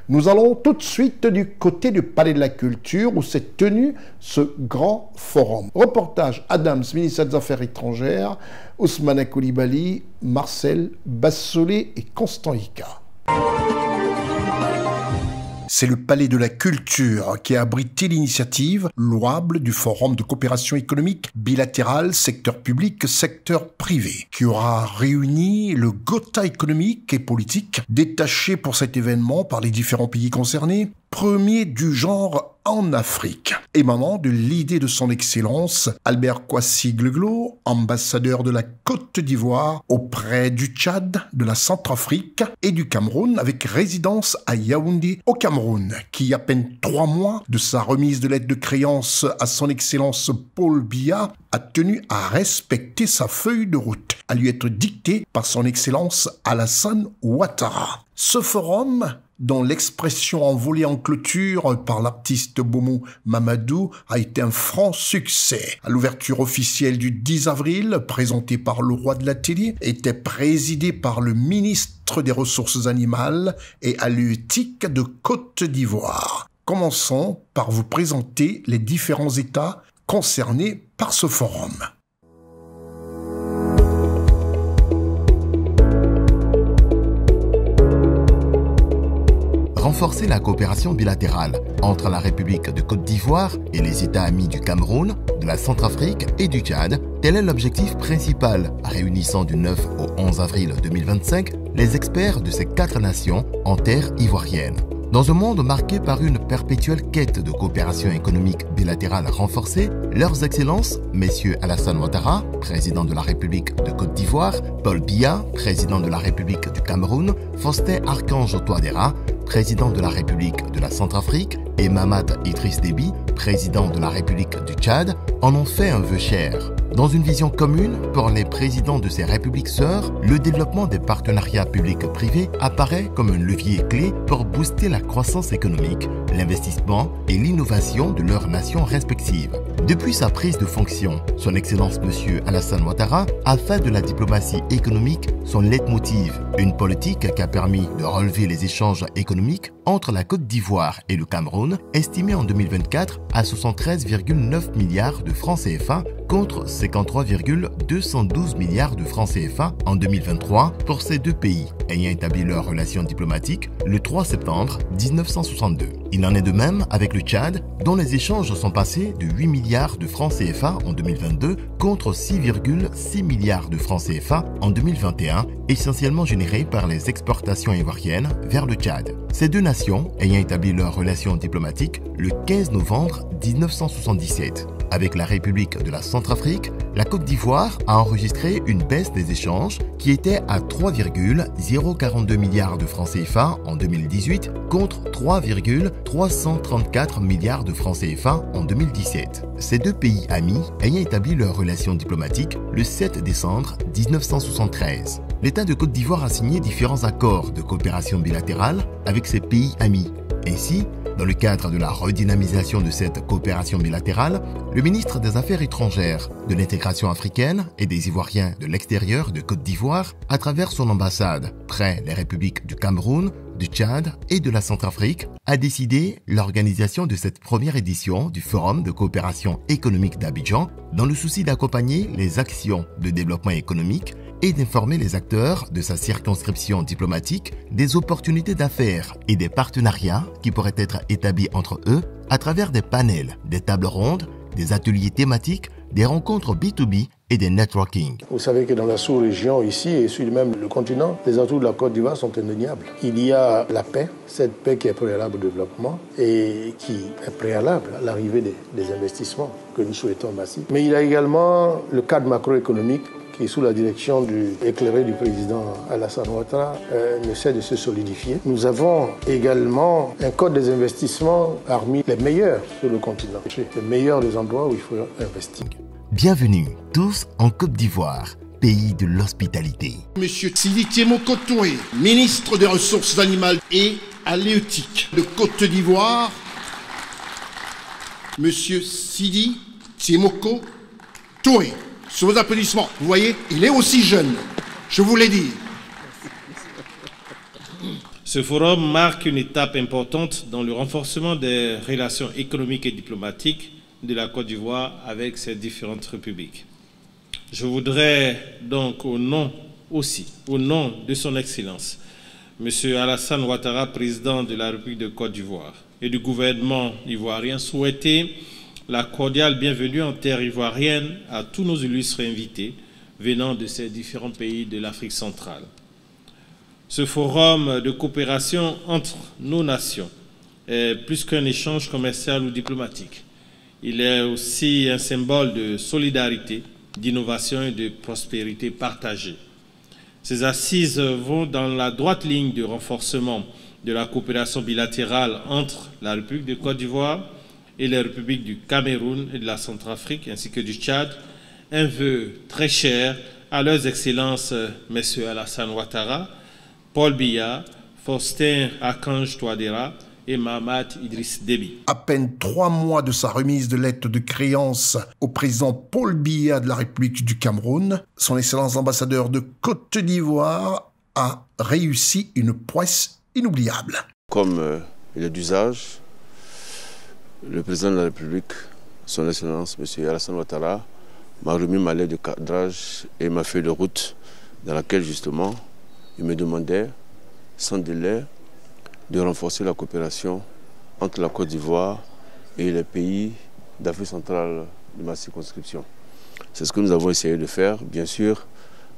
Nous allons tout de suite du côté du Palais de la Culture où s'est tenu ce grand forum. Reportage Adams, ministre des Affaires étrangères, Ousmane Koulibaly, Marcel Bassolé et Constant Ika. C'est le Palais de la Culture qui a abrité l'initiative louable du Forum de coopération économique bilatérale secteur public, secteur privé, qui aura réuni le Gotha économique et politique détaché pour cet événement par les différents pays concernés, premier du genre en Afrique, émanant de l'idée de son Excellence Albert Kwasi-Gleglo, ambassadeur de la Côte d'Ivoire auprès du Tchad, de la Centrafrique et du Cameroun, avec résidence à Yaoundé au Cameroun, qui, à peine 3 mois de sa remise de lettre de créance à son Excellence Paul Biya, a tenu à respecter sa feuille de route, à lui être dictée par son Excellence Alassane Ouattara. Ce forum, dont l'expression envolée en clôture par l'artiste Bomo Mamadou a été un franc succès. À l'ouverture officielle du 10 avril, présentée par le roi de la télé, était présidée par le ministre des Ressources animales et halieutiques de Côte d'Ivoire. Commençons par vous présenter les différents États concernés par ce forum. Renforcer la coopération bilatérale entre la République de Côte d'Ivoire et les États amis du Cameroun, de la Centrafrique et du Tchad, tel est l'objectif principal réunissant du 9 au 11 avril 2025 les experts de ces 4 nations en terre ivoirienne. Dans un monde marqué par une perpétuelle quête de coopération économique bilatérale renforcée, leurs excellences, messieurs Alassane Ouattara, président de la République de Côte d'Ivoire, Paul Biya, président de la République du Cameroun, Faustin Archange Touadéra, président de la République de la Centrafrique, et Mahamat Idriss Déby, président de la République du Tchad, en ont fait un vœu cher. Dans une vision commune, pour les présidents de ces républiques sœurs, le développement des partenariats publics-privés apparaît comme un levier clé pour booster la croissance économique, l'investissement et l'innovation de leurs nations respectives. Depuis sa prise de fonction, son Excellence M. Alassane Ouattara a fait de la diplomatie économique son leitmotiv, une politique qui a permis de relever les échanges économiques entre la Côte d'Ivoire et le Cameroun, estimés en 2024 à 73,9 milliards de francs CFA contre 53,212 milliards de francs CFA en 2023 pour ces deux pays, ayant établi leurs relations diplomatiques le 3 septembre 1962. Il en est de même avec le Tchad, dont les échanges sont passés de 8 milliards de francs CFA en 2022 contre 6,6 milliards de francs CFA en 2021, essentiellement générés par les exportations ivoiriennes vers le Tchad. Ces deux nations ayant établi leurs relations diplomatiques le 15 novembre 1977. Avec la République de la Centrafrique, la Côte d'Ivoire a enregistré une baisse des échanges qui était à 3,042 milliards de francs CFA en 2018 contre 3,334 milliards de francs CFA en 2017. Ces deux pays amis ayant établi leurs relations diplomatiques le 7 décembre 1973. L'État de Côte d'Ivoire a signé différents accords de coopération bilatérale avec ces pays amis. Ainsi, dans le cadre de la redynamisation de cette coopération bilatérale, le ministre des Affaires étrangères, de l'intégration africaine et des Ivoiriens de l'extérieur de Côte d'Ivoire, à travers son ambassade près les républiques du Cameroun, du Tchad et de la Centrafrique, a décidé l'organisation de cette première édition du Forum de coopération économique d'Abidjan dans le souci d'accompagner les actions de développement économique et d'informer les acteurs de sa circonscription diplomatique des opportunités d'affaires et des partenariats qui pourraient être établis entre eux à travers des panels, des tables rondes, des ateliers thématiques, des rencontres B2B et des networking. Vous savez que dans la sous-région ici et sur même le continent, les atouts de la Côte d'Ivoire sont indéniables. Il y a la paix, cette paix qui est préalable au développement et qui est préalable à l'arrivée des investissements que nous souhaitons massifs. Mais il y a également le cadre macroéconomique qui, sous la direction éclairée du président Alassane Ouattara, ne cesse de se solidifier. Nous avons également un code des investissements parmi les meilleurs sur le continent. Les meilleurs des endroits où il faut investir. Bienvenue tous en Côte d'Ivoire, pays de l'hospitalité. Monsieur Sidi Thiemoko Touré, ministre des Ressources animales et halieutiques de Côte d'Ivoire. Monsieur Sidi Thiemoko Touré. Sur vos applaudissements, vous voyez, il est aussi jeune, je vous l'ai dit. Ce forum marque une étape importante dans le renforcement des relations économiques et diplomatiques de la Côte d'Ivoire avec ces différentes républiques. Je voudrais donc au nom de son Excellence, M. Alassane Ouattara, président de la République de Côte d'Ivoire, et du gouvernement ivoirien, souhaiter la cordiale bienvenue en terre ivoirienne à tous nos illustres invités venant de ces différents pays de l'Afrique centrale. Ce forum de coopération entre nos nations est plus qu'un échange commercial ou diplomatique. Il est aussi un symbole de solidarité, d'innovation et de prospérité partagée. Ces assises vont dans la droite ligne du renforcement de la coopération bilatérale entre la République de Côte d'Ivoire et les républiques du Cameroun et de la Centrafrique, ainsi que du Tchad, un vœu très cher à leurs excellences M. Alassane Ouattara, Paul Biya, Faustin Archange Touadéra et Mahamat Idriss Déby. À peine 3 mois de sa remise de lettre de créance au président Paul Biya de la République du Cameroun, son excellence ambassadeur de Côte d'Ivoire a réussi une prouesse inoubliable. Comme il est d'usage, le président de la République, son Excellence, M. Alassane Ouattara, m'a remis ma lettre de cadrage et ma feuille de route dans laquelle, justement, il me demandait, sans délai, de renforcer la coopération entre la Côte d'Ivoire et les pays d'Afrique centrale de ma circonscription. C'est ce que nous avons essayé de faire, bien sûr,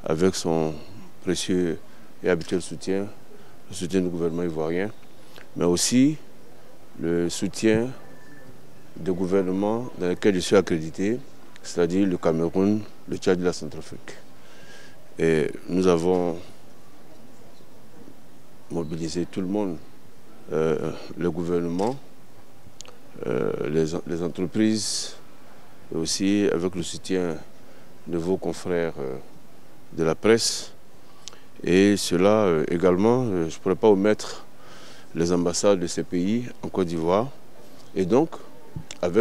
avec son précieux et habituel soutien, le soutien du gouvernement ivoirien, mais aussi le soutien des gouvernements dans lesquels je suis accrédité, c'est-à-dire le Cameroun, le Tchad et la Centrafrique. Et nous avons mobilisé tout le monde, le gouvernement, les entreprises, et aussi avec le soutien de vos confrères de la presse. Et cela également, je ne pourrais pas omettre les ambassades de ces pays en Côte d'Ivoire. Et donc,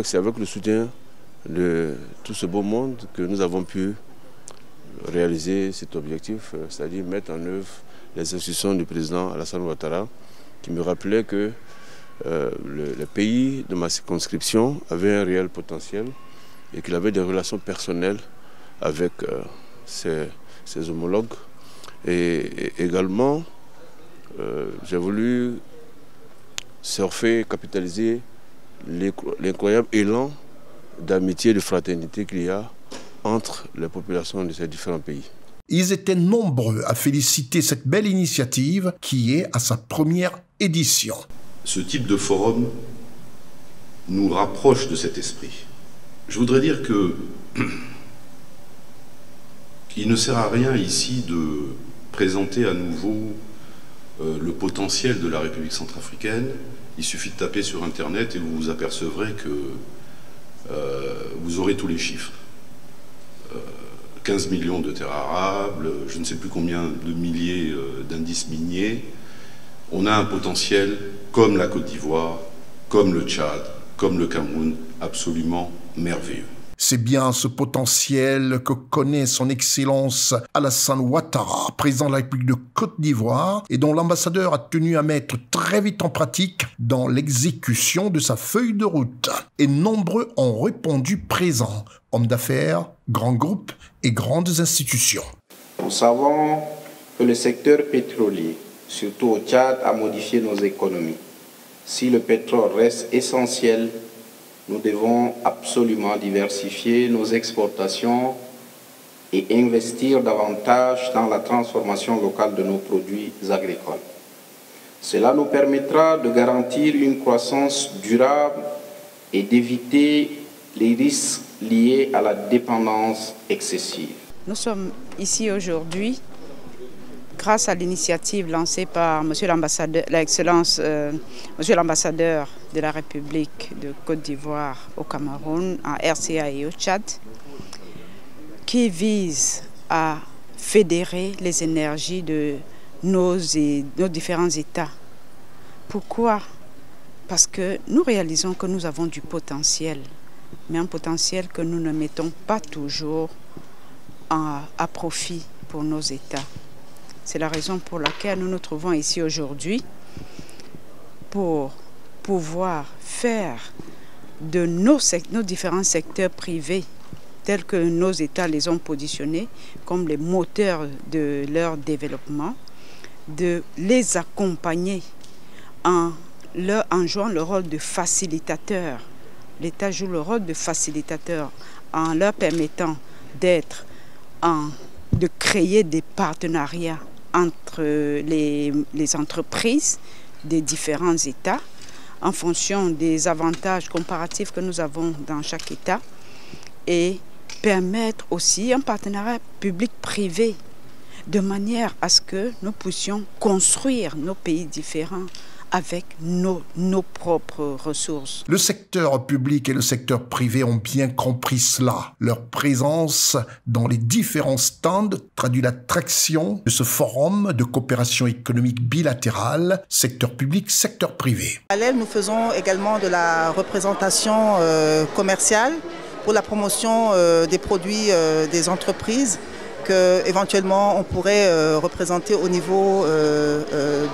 c'est avec le soutien de tout ce beau monde que nous avons pu réaliser cet objectif, c'est-à-dire mettre en œuvre les instructions du président Alassane Ouattara, qui me rappelait que les pays de ma circonscription avaient un réel potentiel et qu'il avait des relations personnelles avec ses homologues. Et également, j'ai voulu surfer, capitaliser l'incroyable élan d'amitié et de fraternité qu'il y a entre les populations de ces différents pays. Ils étaient nombreux à féliciter cette belle initiative qui est à sa première édition. Ce type de forum nous rapproche de cet esprit. Je voudrais dire que Il ne sert à rien ici de présenter à nouveau le potentiel de la République centrafricaine. Il suffit de taper sur Internet et vous vous apercevrez que vous aurez tous les chiffres. 15 millions de terres arables, je ne sais plus combien de milliers d'indices miniers. On a un potentiel comme la Côte d'Ivoire, comme le Tchad, comme le Cameroun, absolument merveilleux. C'est bien ce potentiel que connaît son Excellence Alassane Ouattara, président de la République de Côte d'Ivoire, et dont l'ambassadeur a tenu à mettre très vite en pratique dans l'exécution de sa feuille de route. Et nombreux ont répondu présents, hommes d'affaires, grands groupes et grandes institutions. Nous savons que le secteur pétrolier, surtout au Tchad, a modifié nos économies. Si le pétrole reste essentiel, nous devons absolument diversifier nos exportations et investir davantage dans la transformation locale de nos produits agricoles. Cela nous permettra de garantir une croissance durable et d'éviter les risques liés à la dépendance excessive. Nous sommes ici aujourd'hui grâce à l'initiative lancée par Monsieur l'ambassadeur, l'Excellence, Monsieur l'ambassadeur de la République de Côte d'Ivoire au Cameroun, en RCA et au Tchad, qui vise à fédérer les énergies de nos différents États. Pourquoi? Parce que nous réalisons que nous avons du potentiel, mais un potentiel que nous ne mettons pas toujours à profit pour nos États. C'est la raison pour laquelle nous nous trouvons ici aujourd'hui, pour pouvoir faire de nos différents secteurs privés, tels que nos États les ont positionnés comme les moteurs de leur développement, de les accompagner en jouant le rôle de facilitateur. L'État joue le rôle de facilitateur en leur permettant de créer des partenariats entre les entreprises des différents États en fonction des avantages comparatifs que nous avons dans chaque État et permettre aussi un partenariat public-privé de manière à ce que nous puissions construire nos pays différents avec nos propres ressources. Le secteur public et le secteur privé ont bien compris cela. Leur présence dans les différents stands traduit l'attraction de ce forum de coopération économique bilatérale, secteur public, secteur privé. En parallèle, nous faisons également de la représentation commerciale pour la promotion des produits des entreprises qu'éventuellement on pourrait représenter au niveau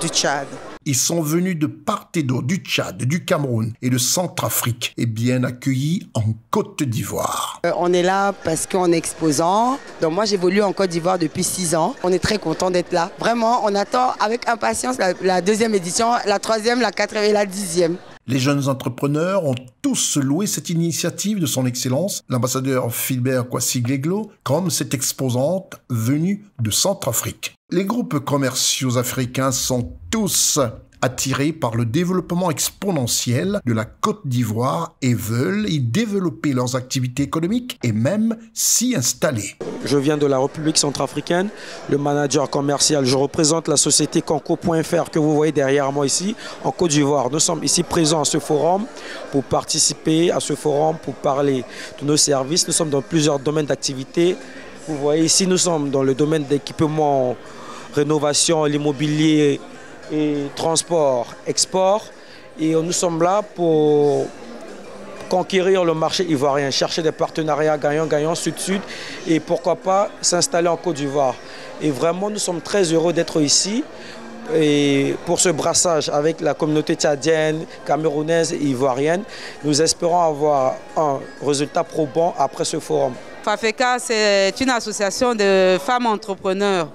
du Tchad. Ils sont venus de part et d'autre, du Tchad, du Cameroun et de Centrafrique, et bien accueillis en Côte d'Ivoire. On est là parce qu'on est exposant. Donc moi j'évolue en Côte d'Ivoire depuis 6 ans. On est très content d'être là. Vraiment, on attend avec impatience la deuxième édition, la troisième, la quatrième et la 10e. Les jeunes entrepreneurs ont tous loué cette initiative de son Excellence, l'ambassadeur Philbert Kwasi-Gleglo, comme cette exposante venue de Centrafrique. Les groupes commerciaux africains sont tous attirés par le développement exponentiel de la Côte d'Ivoire et veulent y développer leurs activités économiques et même s'y installer. Je viens de la République centrafricaine, le manager commercial. Je représente la société Conco.fr que vous voyez derrière moi ici, en Côte d'Ivoire. Nous sommes ici présents à ce forum pour participer à ce forum, pour parler de nos services. Nous sommes dans plusieurs domaines d'activité. Vous voyez ici, nous sommes dans le domaine d'équipement, rénovation, l'immobilier et transport, export. Et nous sommes là pour conquérir le marché ivoirien, chercher des partenariats gagnant-gagnant, sud-sud, et pourquoi pas s'installer en Côte d'Ivoire. Et vraiment, nous sommes très heureux d'être ici et pour ce brassage avec la communauté tchadienne, camerounaise et ivoirienne. Nous espérons avoir un résultat probant après ce forum. FAFECA, c'est une association de femmes entrepreneurs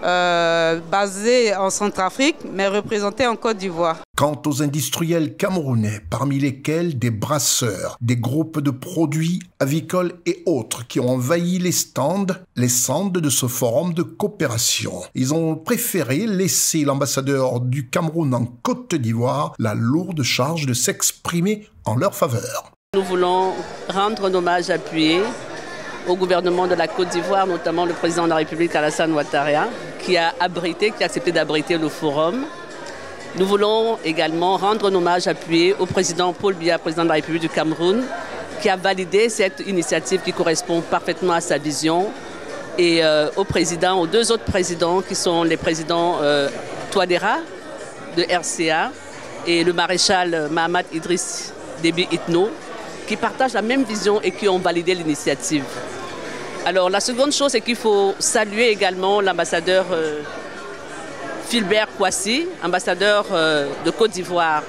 basée en Centrafrique, mais représentée en Côte d'Ivoire. Quant aux industriels camerounais, parmi lesquels des brasseurs, des groupes de produits avicoles et autres qui ont envahi les stands de ce forum de coopération. Ils ont préféré laisser l'ambassadeur du Cameroun en Côte d'Ivoire la lourde charge de s'exprimer en leur faveur. Nous voulons rendre un hommage appuyé au gouvernement de la Côte d'Ivoire, notamment le président de la République Alassane Ouattara, qui a accepté d'abriter le forum. Nous voulons également rendre un hommage appuyé au président Paul Biya, président de la République du Cameroun, qui a validé cette initiative qui correspond parfaitement à sa vision, et aux deux autres présidents qui sont les présidents Touadéra de RCA et le maréchal Mahamat Idriss Déby Itno, qui partagent la même vision et qui ont validé l'initiative. Alors la seconde chose, c'est qu'il faut saluer également l'ambassadeur Philbert Kwasi, ambassadeur de Côte d'Ivoire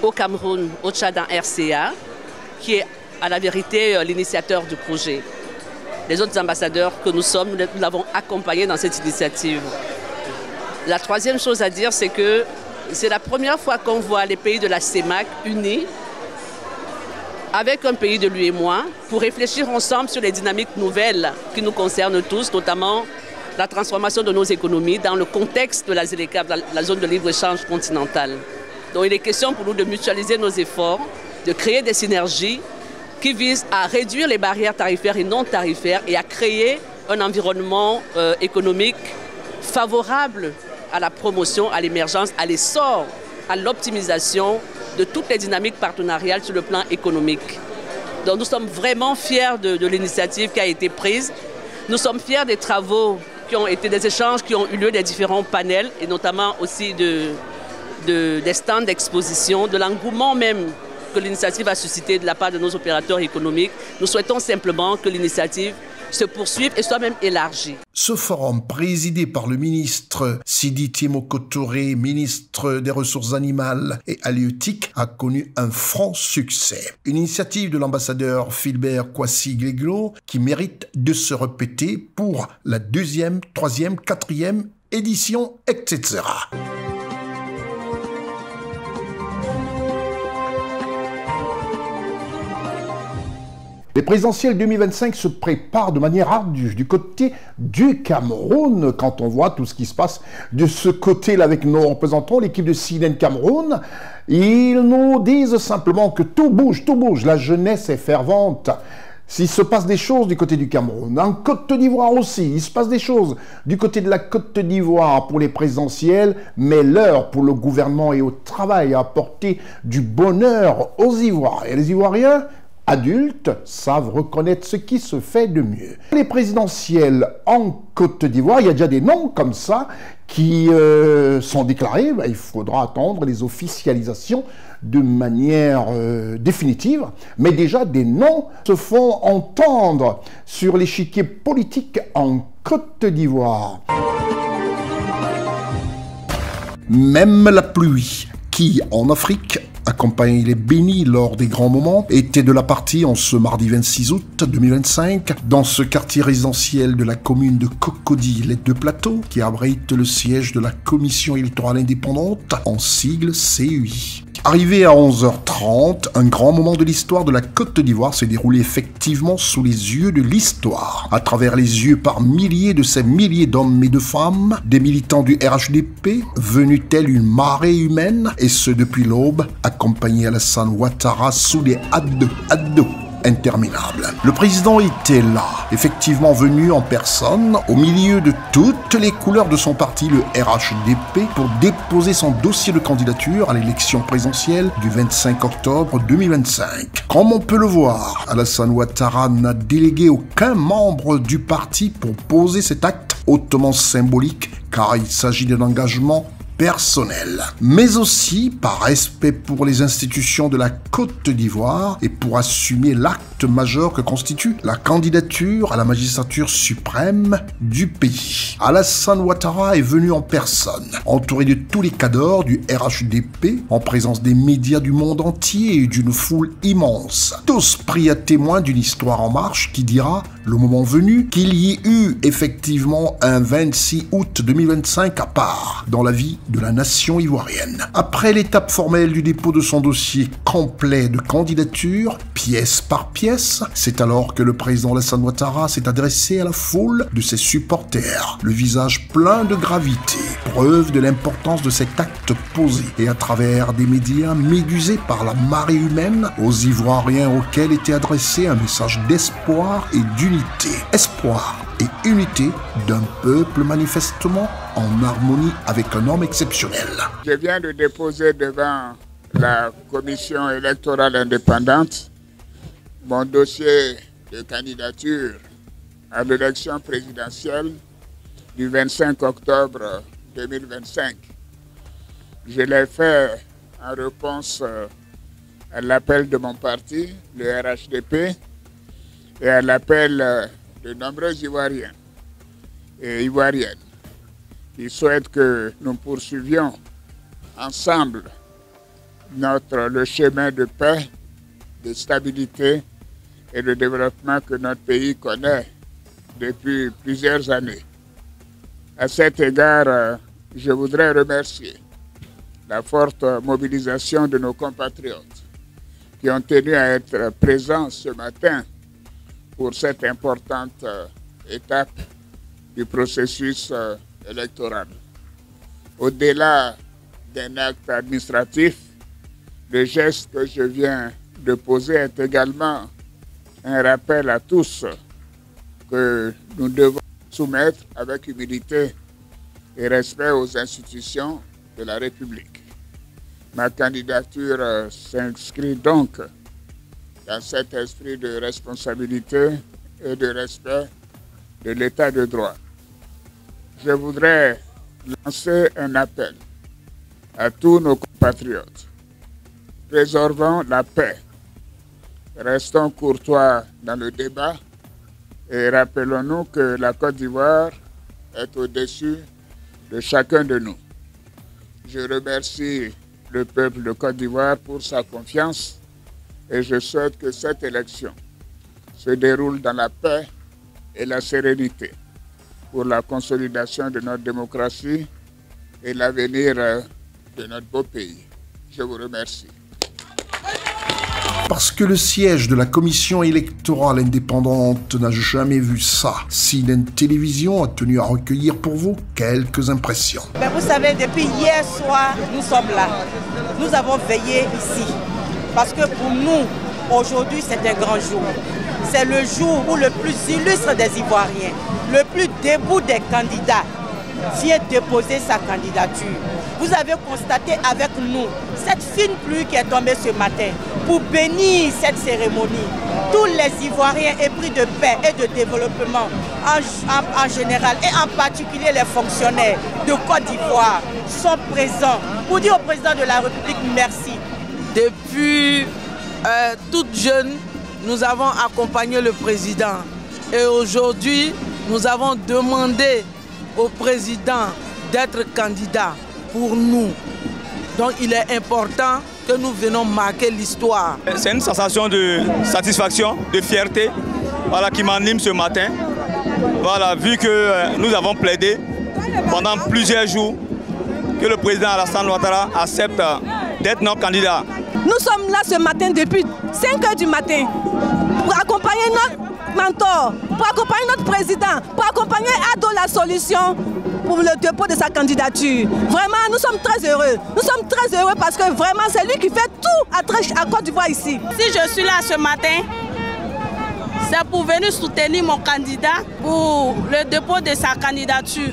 au Cameroun, au Tchad en RCA, qui est à la vérité l'initiateur du projet. Les autres ambassadeurs que nous sommes, nous l'avons accompagné dans cette initiative. La troisième chose à dire, c'est que c'est la première fois qu'on voit les pays de la CEMAC unis avec un pays de l'UEMOA pour réfléchir ensemble sur les dynamiques nouvelles qui nous concernent tous, notamment la transformation de nos économies dans le contexte de la ZLECAf, la zone de libre-échange continentale. Donc il est question pour nous de mutualiser nos efforts, de créer des synergies qui visent à réduire les barrières tarifaires et non tarifaires et à créer un environnement économique favorable à la promotion, à l'émergence, à l'essor, à l'optimisation de toutes les dynamiques partenariales sur le plan économique. Donc nous sommes vraiment fiers de l'initiative qui a été prise. Nous sommes fiers des travaux qui ont été des échanges qui ont eu lieu des différents panels et notamment aussi des stands d'exposition, de l'engouement même que l'initiative a suscité de la part de nos opérateurs économiques. Nous souhaitons simplement que l'initiative se poursuive et soit même élargie. Ce forum, présidé par le ministre Sidi Timoko Touré, ministre des Ressources animales et halieutiques, a connu un franc succès. Une initiative de l'ambassadeur Philbert Kwasi Gleglo qui mérite de se répéter pour la 2e, 3e, 4e édition, etc. Les présidentielles 2025 se préparent de manière ardue du côté du Cameroun. Quand on voit tout ce qui se passe de ce côté-là avec nos représentants, l'équipe de CNN Cameroun, ils nous disent simplement que tout bouge, la jeunesse est fervente. S'il se passe des choses du côté du Cameroun, en Côte d'Ivoire aussi, il se passe des choses du côté de la Côte d'Ivoire pour les présidentielles, mais l'heure pour le gouvernement et au travail à apporter du bonheur aux Ivoiriens. Et les Ivoiriens adultes savent reconnaître ce qui se fait de mieux. Les présidentielles en Côte d'Ivoire, il y a déjà des noms comme ça qui sont déclarés. Il faudra attendre les officialisations de manière définitive. Mais déjà, des noms se font entendre sur l'échiquier politique en Côte d'Ivoire. Même la pluie qui, en Afrique, accompagne les bénis lors des grands moments, était de la partie en ce mardi 26 août 2025 dans ce quartier résidentiel de la commune de Cocody, les Deux Plateaux, qui abrite le siège de la Commission électorale indépendante, en sigle CUI. Arrivé à 11h30, un grand moment de l'histoire de la Côte d'Ivoire s'est déroulé effectivement sous les yeux de l'histoire. À travers les yeux par milliers de ces milliers d'hommes et de femmes, des militants du RHDP, venus telle une marée humaine, et ce depuis l'aube, accompagnés Alassane Ouattara sous des addos interminable. Le président était là, effectivement venu en personne, au milieu de toutes les couleurs de son parti, le RHDP, pour déposer son dossier de candidature à l'élection présidentielle du 25 octobre 2025. Comme on peut le voir, Alassane Ouattara n'a délégué aucun membre du parti pour poser cet acte hautement symbolique, car il s'agit d'un engagement personnel, mais aussi par respect pour les institutions de la Côte d'Ivoire et pour assumer l'acte majeur que constitue la candidature à la magistrature suprême du pays. Alassane Ouattara est venu en personne, entouré de tous les cadres du RHDP, en présence des médias du monde entier et d'une foule immense, tous pris à témoin d'une histoire en marche qui dira, le moment venu, qu'il y eut effectivement un 26 août 2025 à part dans la vie de la nation ivoirienne. Après l'étape formelle du dépôt de son dossier complet de candidature, pièce par pièce, c'est alors que le président Alassane Ouattara s'est adressé à la foule de ses supporters, le visage plein de gravité. preuve de l'importance de cet acte posé. Et à travers des médias médusés par la marée humaine, aux Ivoiriens auxquels était adressé un message d'espoir et d'unité. Espoir et unité d'un peuple manifestement en harmonie avec un homme exceptionnel. Je viens de déposer devant la commission électorale indépendante mon dossier de candidature à l'élection présidentielle du 25 octobre 2025. Je l'ai fait en réponse à l'appel de mon parti, le RHDP, et à l'appel de nombreux Ivoiriens et Ivoiriennes qui souhaitent que nous poursuivions ensemble le chemin de paix, de stabilité et de développement que notre pays connaît depuis plusieurs années. À cet égard, je voudrais remercier la forte mobilisation de nos compatriotes qui ont tenu à être présents ce matin pour cette importante étape du processus électoral. Au-delà d'un acte administratif, le geste que je viens de poser est également un rappel à tous que nous devons soumettre avec humilité et respect aux institutions de la République. Ma candidature s'inscrit donc dans cet esprit de responsabilité et de respect de l'état de droit. Je voudrais lancer un appel à tous nos compatriotes. Préservons la paix. Restons courtois dans le débat et rappelons-nous que la Côte d'Ivoire est au-dessus de chacun de nous. Je remercie le peuple de Côte d'Ivoire pour sa confiance et je souhaite que cette élection se déroule dans la paix et la sérénité pour la consolidation de notre démocratie et l'avenir de notre beau pays. Je vous remercie. Parce que le siège de la commission électorale indépendante n'a jamais vu ça, CNN Télévision a tenu à recueillir pour vous quelques impressions. Mais vous savez, depuis hier soir, nous sommes là. Nous avons veillé ici. Parce que pour nous, aujourd'hui, c'est un grand jour. C'est le jour où le plus illustre des Ivoiriens, le plus debout des candidats, vient déposer sa candidature. Vous avez constaté avec nous cette fine pluie qui est tombée ce matin pour bénir cette cérémonie. Tous les Ivoiriens épris de paix et de développement en général et en particulier les fonctionnaires de Côte d'Ivoire sont présents pour dire au président de la République merci. Depuis toute jeune, nous avons accompagné le président et aujourd'hui, nous avons demandé au président d'être candidat pour nous. Donc il est important que nous venons marquer l'histoire. C'est une sensation de satisfaction, de fierté voilà, qui m'anime ce matin. Voilà, vu que nous avons plaidé pendant plusieurs jours que le président Alassane Ouattara accepte d'être notre candidat. Nous sommes là ce matin depuis 5 h du matin pour accompagner notre mentor, pour accompagner notre président, pour accompagner Ado la solution pour le dépôt de sa candidature. Vraiment, nous sommes très heureux. Nous sommes très heureux parce que vraiment, c'est lui qui fait tout à Côte d'Ivoire ici. Si je suis là ce matin, c'est pour venir soutenir mon candidat pour le dépôt de sa candidature.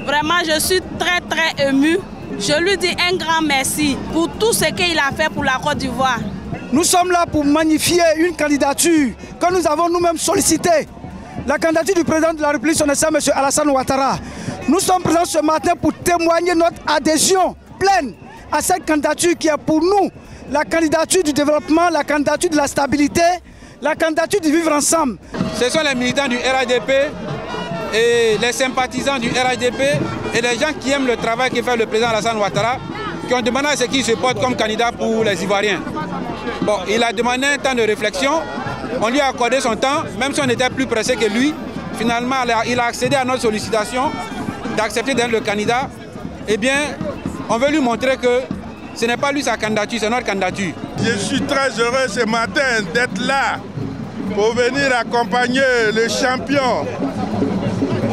Vraiment, je suis très émue. Je lui dis un grand merci pour tout ce qu'il a fait pour la Côte d'Ivoire. Nous sommes là pour magnifier une candidature que nous avons nous-mêmes sollicitée. La candidature du président de la République, son excellence M. Alassane Ouattara. Nous sommes présents ce matin pour témoigner notre adhésion pleine à cette candidature qui est pour nous la candidature du développement, la candidature de la stabilité, la candidature du vivre ensemble. Ce sont les militants du RHDP et les sympathisants du RHDP et les gens qui aiment le travail que fait le président Alassane Ouattara qui ont demandé à ce qu'il se porte comme candidat pour les Ivoiriens. Bon, il a demandé un temps de réflexion, on lui a accordé son temps, même si on était plus pressé que lui. Finalement, il a accédé à notre sollicitation d'accepter d'être le candidat. Eh bien, on veut lui montrer que ce n'est pas lui sa candidature, c'est notre candidature. Je suis très heureux ce matin d'être là pour venir accompagner le champion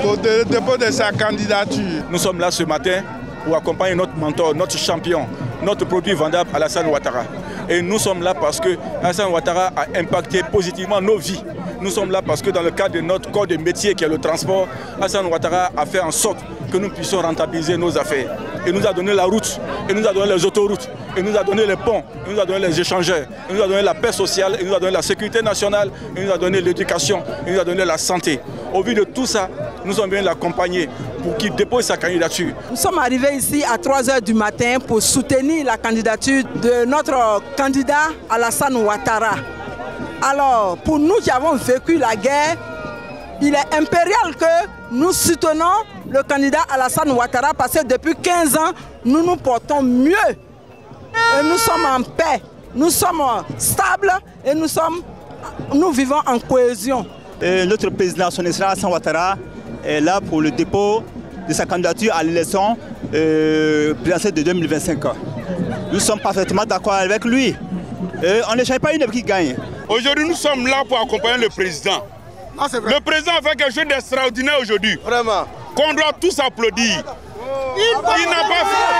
au dépôt de sa candidature. Nous sommes là ce matin pour accompagner notre mentor, notre champion, notre produit vendable Alassane Ouattara. Et nous sommes là parce que Alassane Ouattara a impacté positivement nos vies. Nous sommes là parce que dans le cadre de notre corps de métier qui est le transport, Alassane Ouattara a fait en sorte que nous puissions rentabiliser nos affaires. Il nous a donné la route, il nous a donné les autoroutes, il nous a donné les ponts, il nous a donné les échangeurs, il nous a donné la paix sociale, il nous a donné la sécurité nationale, il nous a donné l'éducation, il nous a donné la santé. Au vu de tout ça, nous sommes venus l'accompagner pour qu'il dépose sa candidature. Nous sommes arrivés ici à 3 h du matin pour soutenir la candidature de notre candidat Alassane Ouattara. Alors, pour nous qui avons vécu la guerre, il est impérial que nous soutenons le candidat Alassane Ouattara parce que depuis 15 ans, nous nous portons mieux. Et nous sommes en paix, nous sommes stables et nous vivons en cohésion. Et notre président, son Excellence Alassane Ouattara, est là pour le dépôt de sa candidature à l'élection présidentielle de 2025. Nous sommes parfaitement d'accord avec lui. On ne cherche pas une équipe qui gagne. Aujourd'hui, nous sommes là pour accompagner le président. Ah, le président a fait quelque chose d'extraordinaire aujourd'hui. Vraiment. Qu'on doit tous applaudir. Il n'a pas fait.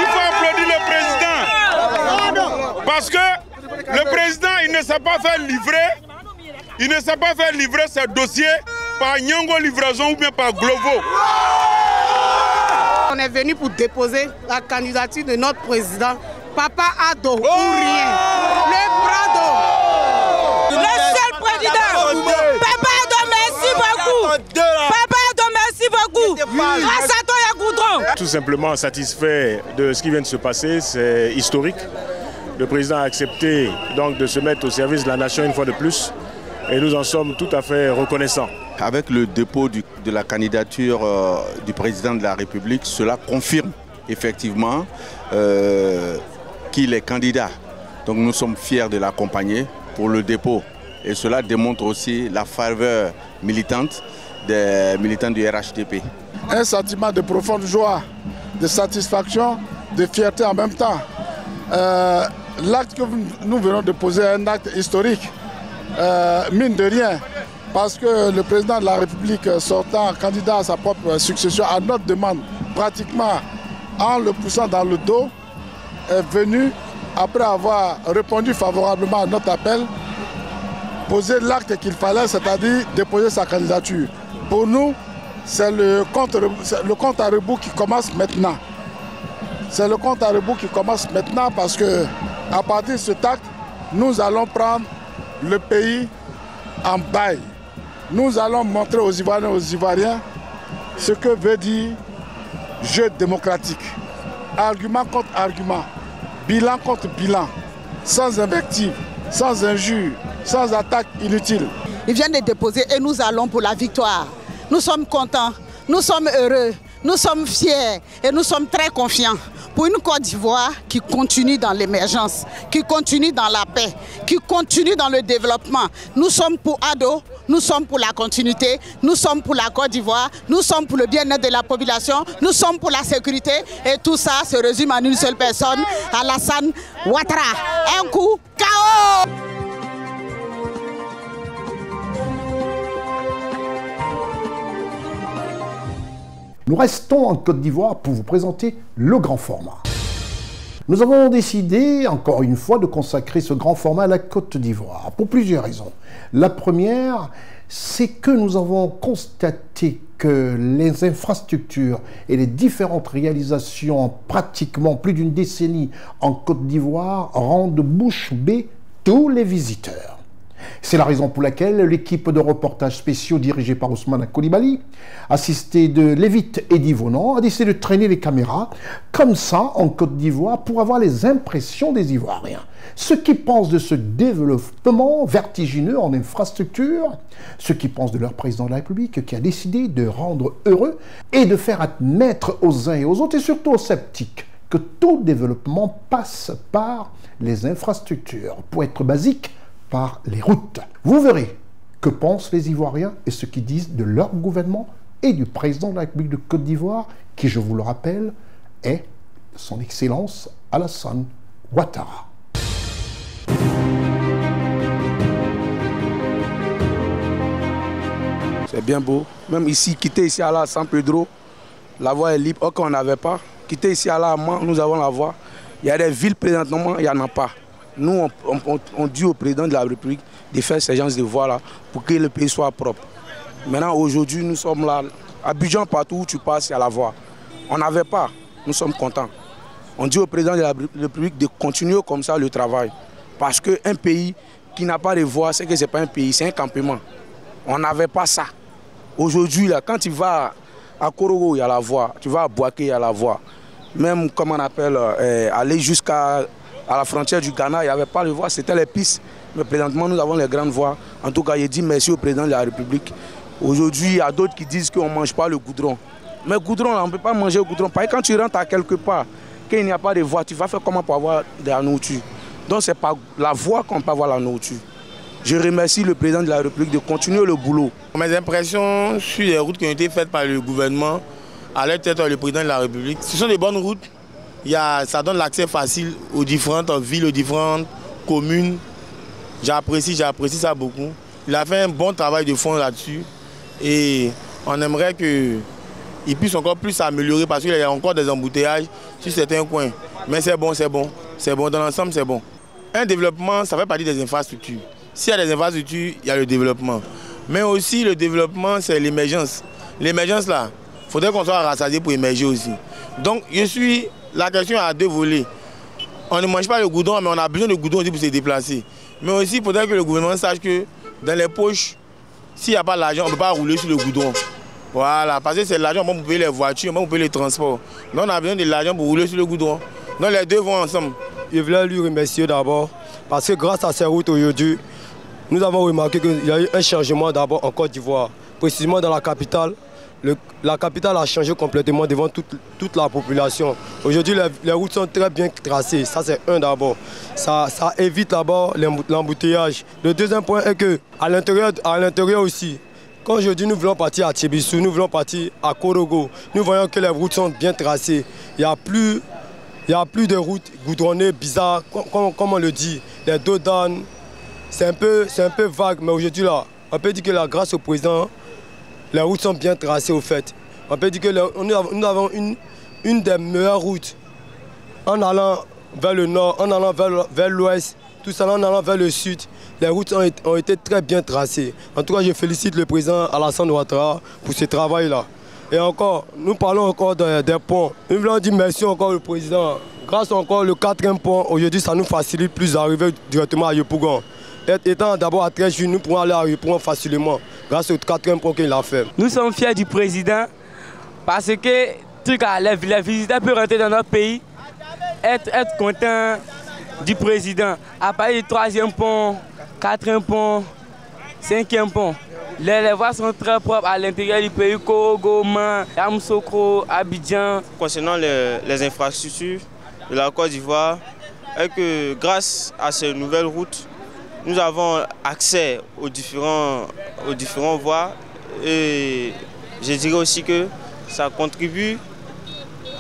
Il faut applaudir le président. Parce que le président, il ne s'est pas fait livrer. Il ne s'est pas fait livrer ses dossiers par Nyongo Livraison ou bien par Glovo. On est venu pour déposer la candidature de notre président, Papa Ado, ou rien. Le Prado. Le seul président. Papa Ado, merci beaucoup. Papa Ado, merci beaucoup. Grâce à toi, il y a Goudron. Tout simplement satisfait de ce qui vient de se passer, c'est historique. Le président a accepté donc de se mettre au service de la nation une fois de plus. Et nous en sommes tout à fait reconnaissants. Avec le dépôt de la candidature du président de la République, cela confirme effectivement qu'il est candidat. Donc nous sommes fiers de l'accompagner pour le dépôt. Et cela démontre aussi la faveur militante des militants du RHDP. Un sentiment de profonde joie, de satisfaction, de fierté en même temps. L'acte que nous venons de poser est un acte historique. Mine de rien, parce que le président de la République sortant candidat à sa propre succession à notre demande, pratiquement en le poussant dans le dos, est venu, après avoir répondu favorablement à notre appel, poser l'acte qu'il fallait, c'est-à-dire déposer sa candidature. Pour nous, c'est le compte à rebours qui commence maintenant. C'est le compte à rebours qui commence maintenant parce que à partir de cet acte, nous allons prendre le pays en bail. Nous allons montrer aux Ivoiriens et aux Ivoiriens ce que veut dire jeu démocratique. Argument contre argument, bilan contre bilan, sans invective, sans injure, sans attaque inutile. Ils viennent de déposer et nous allons pour la victoire. Nous sommes contents, nous sommes heureux, nous sommes fiers et nous sommes très confiants pour une Côte d'Ivoire qui continue dans l'émergence, qui continue dans la paix, qui continue dans le développement. Nous sommes pour Ado, nous sommes pour la continuité, nous sommes pour la Côte d'Ivoire, nous sommes pour le bien-être de la population, nous sommes pour la sécurité et tout ça se résume en une seule personne, Alassane Ouattara. Un coup, KO! Nous restons en Côte d'Ivoire pour vous présenter le grand format. Nous avons décidé, encore une fois, de consacrer ce grand format à la Côte d'Ivoire, pour plusieurs raisons. La première, c'est que nous avons constaté que les infrastructures et les différentes réalisations en pratiquement plus d'une décennie en Côte d'Ivoire rendent bouche bée tous les visiteurs. C'est la raison pour laquelle l'équipe de reportages spéciaux dirigée par Ousmane Coulibaly, assistée de Lévite et d'Yvonan, a décidé de traîner les caméras comme ça en Côte d'Ivoire pour avoir les impressions des Ivoiriens. Ce qu'ils pensent de ce développement vertigineux en infrastructure, ce qu'ils pensent de leur président de la République qui a décidé de rendre heureux et de faire admettre aux uns et aux autres et surtout aux sceptiques que tout développement passe par les infrastructures. Pour être basique, par les routes. Vous verrez que pensent les Ivoiriens et ce qu'ils disent de leur gouvernement et du président de la République de Côte d'Ivoire, qui, je vous le rappelle, est son Excellence Alassane Ouattara. C'est bien beau. Même ici, quitter ici à la San Pedro, la voie est libre. Or, on n'avait pas. Quitter ici à la Mans, nous avons la voie. Il y a des villes présentement, il n'y en a pas. Nous, on dit au président de la République de faire ces genres de voies-là pour que le pays soit propre. Maintenant, aujourd'hui, nous sommes là. À Abidjan, partout où tu passes, il y a la voie. On n'avait pas. Nous sommes contents. On dit au président de la République de continuer comme ça le travail. Parce qu'un pays qui n'a pas de voie, c'est que ce n'est pas un pays, c'est un campement. On n'avait pas ça. Aujourd'hui, là, quand tu vas à Korogo, il y a la voie. Tu vas à Boaké, il y a la voie. Même, comme on appelle, aller jusqu'à la frontière du Ghana, il n'y avait pas de voie, c'était les pistes. Mais présentement, nous avons les grandes voies. En tout cas, je dis merci au président de la République. Aujourd'hui, il y a d'autres qui disent qu'on ne mange pas le goudron. Mais goudron, on ne peut pas manger le goudron. Parce que quand tu rentres à quelque part, qu'il n'y a pas de voie, tu vas faire comment pour avoir de la nourriture? Donc, c'est pas la voie qu'on peut avoir la nourriture. Je remercie le président de la République de continuer le boulot. Mes impressions sur les routes qui ont été faites par le gouvernement, à l'aide le président de la République, ce sont des bonnes routes. Ça donne l'accès facile aux différentes villes, aux différentes communes. J'apprécie ça beaucoup. Il a fait un bon travail de fond là-dessus. Et on aimerait qu'il puisse encore plus s'améliorer parce qu'il y a encore des embouteillages sur certains coins. Mais c'est bon. Dans l'ensemble, c'est bon. Un développement, ça fait partie des infrastructures. S'il y a des infrastructures, il y a le développement. Mais aussi, le développement, c'est l'émergence. L'émergence, là, il faudrait qu'on soit rassasié pour émerger aussi. Donc, la question a deux volets. On ne mange pas le goudron, mais on a besoin de goudron aussi pour se déplacer. Mais aussi, il faudrait que le gouvernement sache que dans les poches, s'il n'y a pas l'argent, on ne peut pas rouler sur le goudron. Voilà, parce que c'est l'argent pour payer les voitures, pour payer les transports. Donc, on a besoin de l'argent pour rouler sur le goudron. Donc, les deux vont ensemble. Je voulais lui remercier d'abord, parce que grâce à ces routes aujourd'hui, nous avons remarqué qu'il y a eu un changement d'abord en Côte d'Ivoire, précisément dans la capitale. La capitale a changé complètement devant toute la population. Aujourd'hui, les routes sont très bien tracées. Ça, c'est un d'abord. Ça évite d'abord l'embouteillage. Le deuxième point est qu'à l'intérieur aussi, quand aujourd'hui nous voulons partir à Tchébissou, nous voulons partir à Korogo, nous voyons que les routes sont bien tracées. Il n'y a plus de routes goudronnées bizarres, comme on le dit. Les dos d'âne, c'est un peu vague, mais aujourd'hui, là, on peut dire que grâce au président, les routes sont bien tracées au fait. On peut dire que nous avons une des meilleures routes en allant vers le nord, en allant vers l'ouest, tout ça en allant vers le sud. Les routes ont été très bien tracées. En tout cas, je félicite le président Alassane Ouattara pour ce travail-là. Et encore, nous parlons encore des ponts. Nous voulons dire merci encore au président. Grâce encore au 4e pont, aujourd'hui, ça nous facilite plus d'arriver directement à Yopougon. Étant d'abord à 13 juin, nous pourrons aller à Yopougon facilement, grâce au 4e pont qu'il a fait. Nous sommes fiers du président parce que les visiteurs peuvent rentrer dans notre pays, être contents du président. À partir du 3e pont, 4e pont, 5e pont, les voies sont très propres à l'intérieur du pays, Korogo, Man, Yamoussoukro, Abidjan. Concernant les infrastructures de la Côte d'Ivoire, est que grâce à ces nouvelles routes, nous avons accès aux différentes voies et je dirais aussi que ça contribue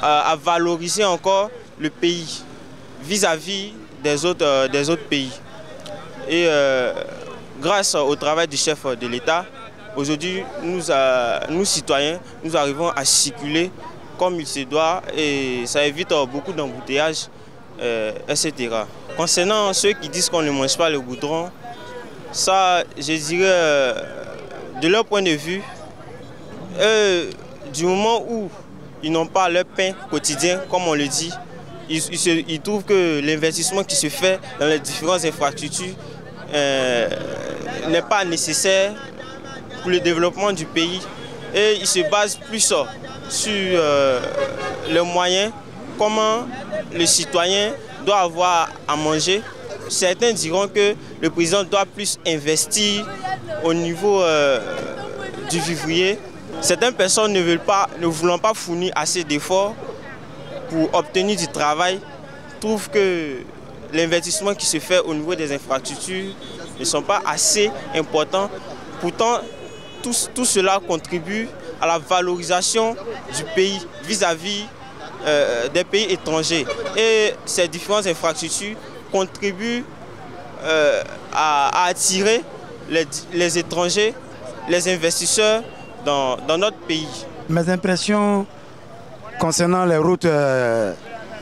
à valoriser encore le pays vis-à-vis des autres pays. Et grâce au travail du chef de l'État, aujourd'hui, nous citoyens, nous arrivons à circuler comme il se doit et ça évite beaucoup d'embouteillages, etc. Concernant ceux qui disent qu'on ne mange pas le goudron, ça, je dirais, de leur point de vue, du moment où ils n'ont pas leur pain quotidien, comme on le dit, ils trouvent que l'investissement qui se fait dans les différentes infrastructures n'est pas nécessaire pour le développement du pays. Et ils se basent plus sur les moyens, comment le citoyen doit avoir à manger. Certains diront que le président doit plus investir au niveau du vivrier. Certaines personnes ne voulant pas fournir assez d'efforts pour obtenir du travail, trouvent que l'investissement qui se fait au niveau des infrastructures ne sont pas assez importants. Pourtant, tout cela contribue à la valorisation du pays vis-à-vis des pays étrangers. Et ces différentes infrastructures contribuent à attirer les étrangers les investisseurs dans notre pays. Mes impressions concernant les routes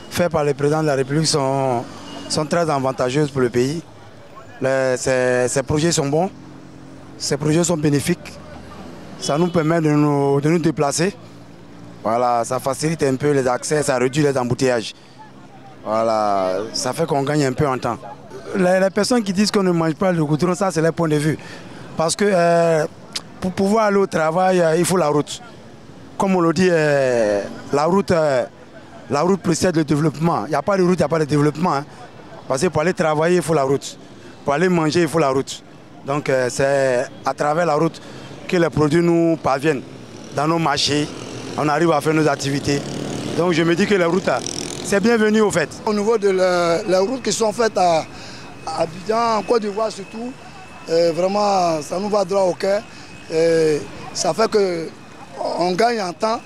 faites par le président de la République sont très avantageuses pour le pays. Ces projets sont bons, ces projets sont bénéfiques. Ça nous permet de nous déplacer. Voilà, ça facilite un peu les accès, ça réduit les embouteillages. Voilà, ça fait qu'on gagne un peu en temps. Les personnes qui disent qu'on ne mange pas le goudron, ça c'est leur point de vue. Parce que pour pouvoir aller au travail, il faut la route. Comme on le dit, la route précède le développement. Il n'y a pas de route, il n'y a pas de développement. Hein. Parce que pour aller travailler, il faut la route. Pour aller manger, il faut la route. Donc c'est à travers la route que les produits nous parviennent dans nos marchés. On arrive à faire nos activités. Donc je me dis que les routes, c'est bienvenu au fait. Au niveau de les routes qui sont faites à Abidjan, en Côte d'Ivoire surtout, vraiment ça nous va droit au cœur. Ça fait qu'on gagne en temps.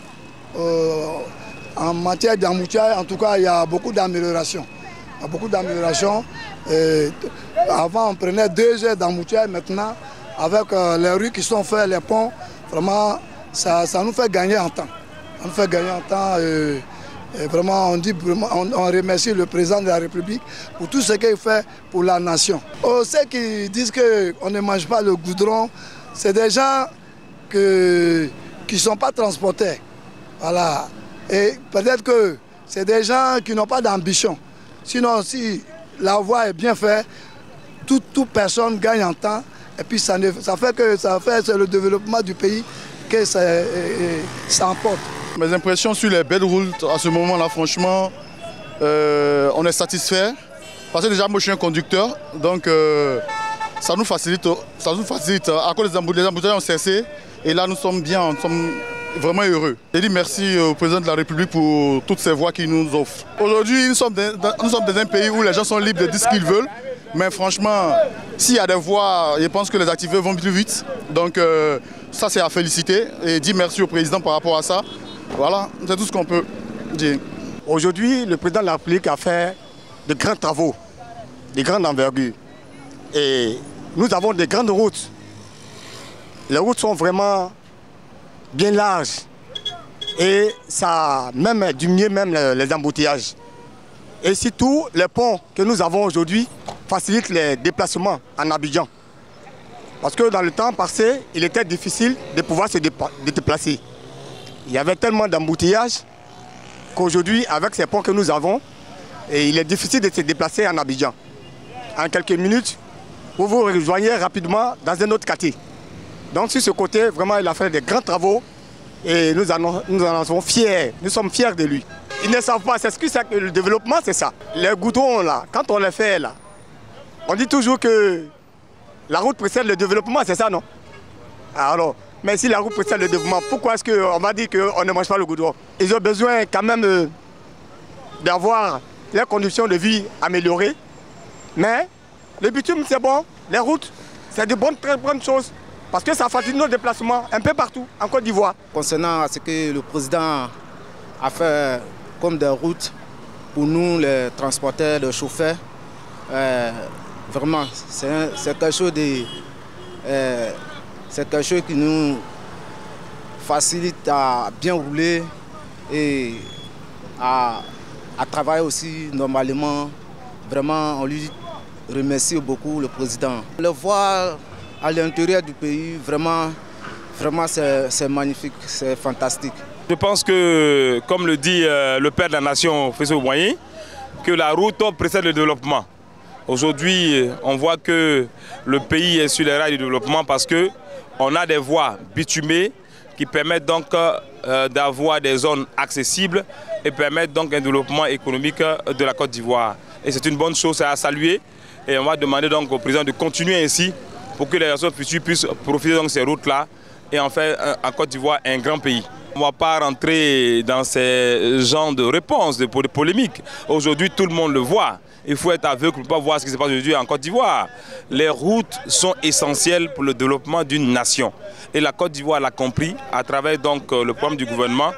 En matière d'embouteillage, en tout cas, il y a beaucoup d'améliorations. Il y a beaucoup d'améliorations. Avant, on prenait 2 heures d'embouteillage. Maintenant, avec les rues qui sont faites, les ponts, vraiment, ça nous fait gagner en temps. Ça nous fait gagner en temps. Et vraiment, on remercie le président de la République pour tout ce qu'il fait pour la nation. Ceux qui disent qu'on ne mange pas le goudron, c'est des gens qui ne sont pas transportés. Voilà. Et peut-être que c'est des gens qui n'ont pas d'ambition. Sinon, si la voie est bien faite, toute personne gagne en temps. Et puis c'est le développement du pays que ça emporte. Mes impressions sur les belles routes à ce moment-là, franchement, on est satisfait. Parce que déjà, moi je suis un conducteur, donc ça nous facilite. À cause des embouteillages ont cessé. Et là, nous sommes bien, nous sommes vraiment heureux. Je dis merci au président de la République pour toutes ces voies qu'il nous offre. Aujourd'hui, nous sommes dans un pays où les gens sont libres de dire ce qu'ils veulent. Mais franchement, s'il y a des voies, je pense que les activités vont plus vite. Donc ça, c'est à féliciter. Et dire merci au président par rapport à ça. Voilà, c'est tout ce qu'on peut dire. Aujourd'hui, le président de la République a fait de grands travaux, de grandes envergures. Et nous avons de grandes routes. Les routes sont vraiment bien larges. Et ça a même diminué les embouteillages. Et surtout, les ponts que nous avons aujourd'hui facilitent les déplacements en Abidjan. Parce que dans le temps passé, il était difficile de pouvoir se déplacer. Il y avait tellement d'embouteillages qu'aujourd'hui, avec ces ponts que nous avons, il est difficile de se déplacer en Abidjan. En quelques minutes, vous vous rejoignez rapidement dans un autre quartier. Donc sur ce côté, vraiment, il a fait des grands travaux et nous en sommes fiers. Nous sommes fiers de lui. Ils ne savent pas, c'est ce que c'est que le développement, c'est ça. Les goudrons, là, quand on les fait, là, on dit toujours que la route précède le développement, c'est ça, non? Alors, mais si la route précède le développement, pourquoi est-ce qu'on va dire qu'on ne mange pas le goudron? Ils ont besoin quand même d'avoir les conditions de vie améliorées. Mais le bitume, c'est bon. Les routes, c'est de très bonnes choses. Parce que ça facilite nos déplacements un peu partout en Côte d'Ivoire. Concernant ce que le président a fait comme des routes pour nous, les transporteurs, les chauffeurs, vraiment, c'est quelque chose qui nous facilite à bien rouler et à travailler aussi normalement. Vraiment, on lui remercie beaucoup le président. Le voir à l'intérieur du pays, vraiment c'est magnifique, c'est fantastique. Je pense que, comme le dit le père de la nation, Fessé Oboigny, que la route précède le développement. Aujourd'hui, on voit que le pays est sur les rails du développement parce qu'on a des voies bitumées qui permettent donc d'avoir des zones accessibles et permettent donc un développement économique de la Côte d'Ivoire. Et c'est une bonne chose à saluer et on va demander donc au président de continuer ainsi pour que les personnes futures puissent profiter de ces routes-là et en faire en Côte d'Ivoire un grand pays. On ne va pas rentrer dans ces genres de réponses, de polémiques. Aujourd'hui, tout le monde le voit. Il faut être aveugle pour ne pas voir ce qui se passe aujourd'hui en Côte d'Ivoire. Les routes sont essentielles pour le développement d'une nation. Et la Côte d'Ivoire l'a compris à travers donc, le programme du gouvernement.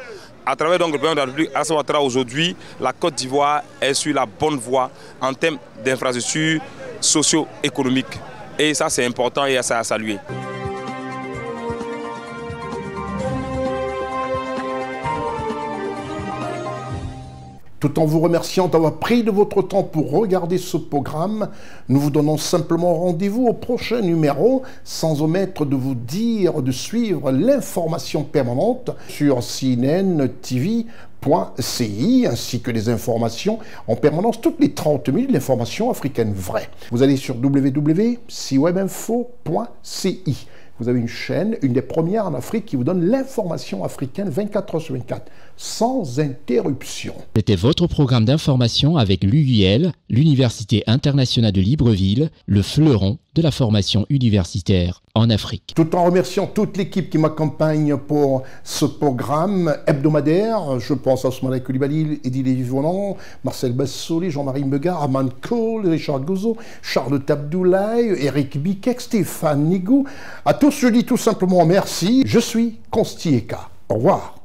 À travers donc, le président de la République, Alassane Ouattara, aujourd'hui, la Côte d'Ivoire est sur la bonne voie en termes d'infrastructures socio-économiques. Et ça, c'est important et ça à saluer. Tout en vous remerciant d'avoir pris de votre temps pour regarder ce programme, nous vous donnons simplement rendez-vous au prochain numéro, sans omettre de vous dire de suivre l'information permanente sur cnntv.ci, ainsi que les informations en permanence toutes les 30 minutes, l'information africaine vraie. Vous allez sur www.ciwebinfo.ci. Vous avez une chaîne, une des premières en Afrique, qui vous donne l'information africaine 24 heures sur 24, sans interruption. C'était votre programme d'information avec l'UIL, l'Université internationale de Libreville, le fleuron de la formation universitaire en Afrique. Tout en remerciant toute l'équipe qui m'accompagne pour ce programme hebdomadaire, je pense à Ousmane Koulibaly, Eddy Lévy-Volant, Marcel Bassolé, Jean-Marie Megard, Aman Cole, Richard Gozo, Charles Abdoulaye, Eric Bikek, Stéphane Nigou. À tous, je dis tout simplement merci. Je suis Consti Eka. Au revoir.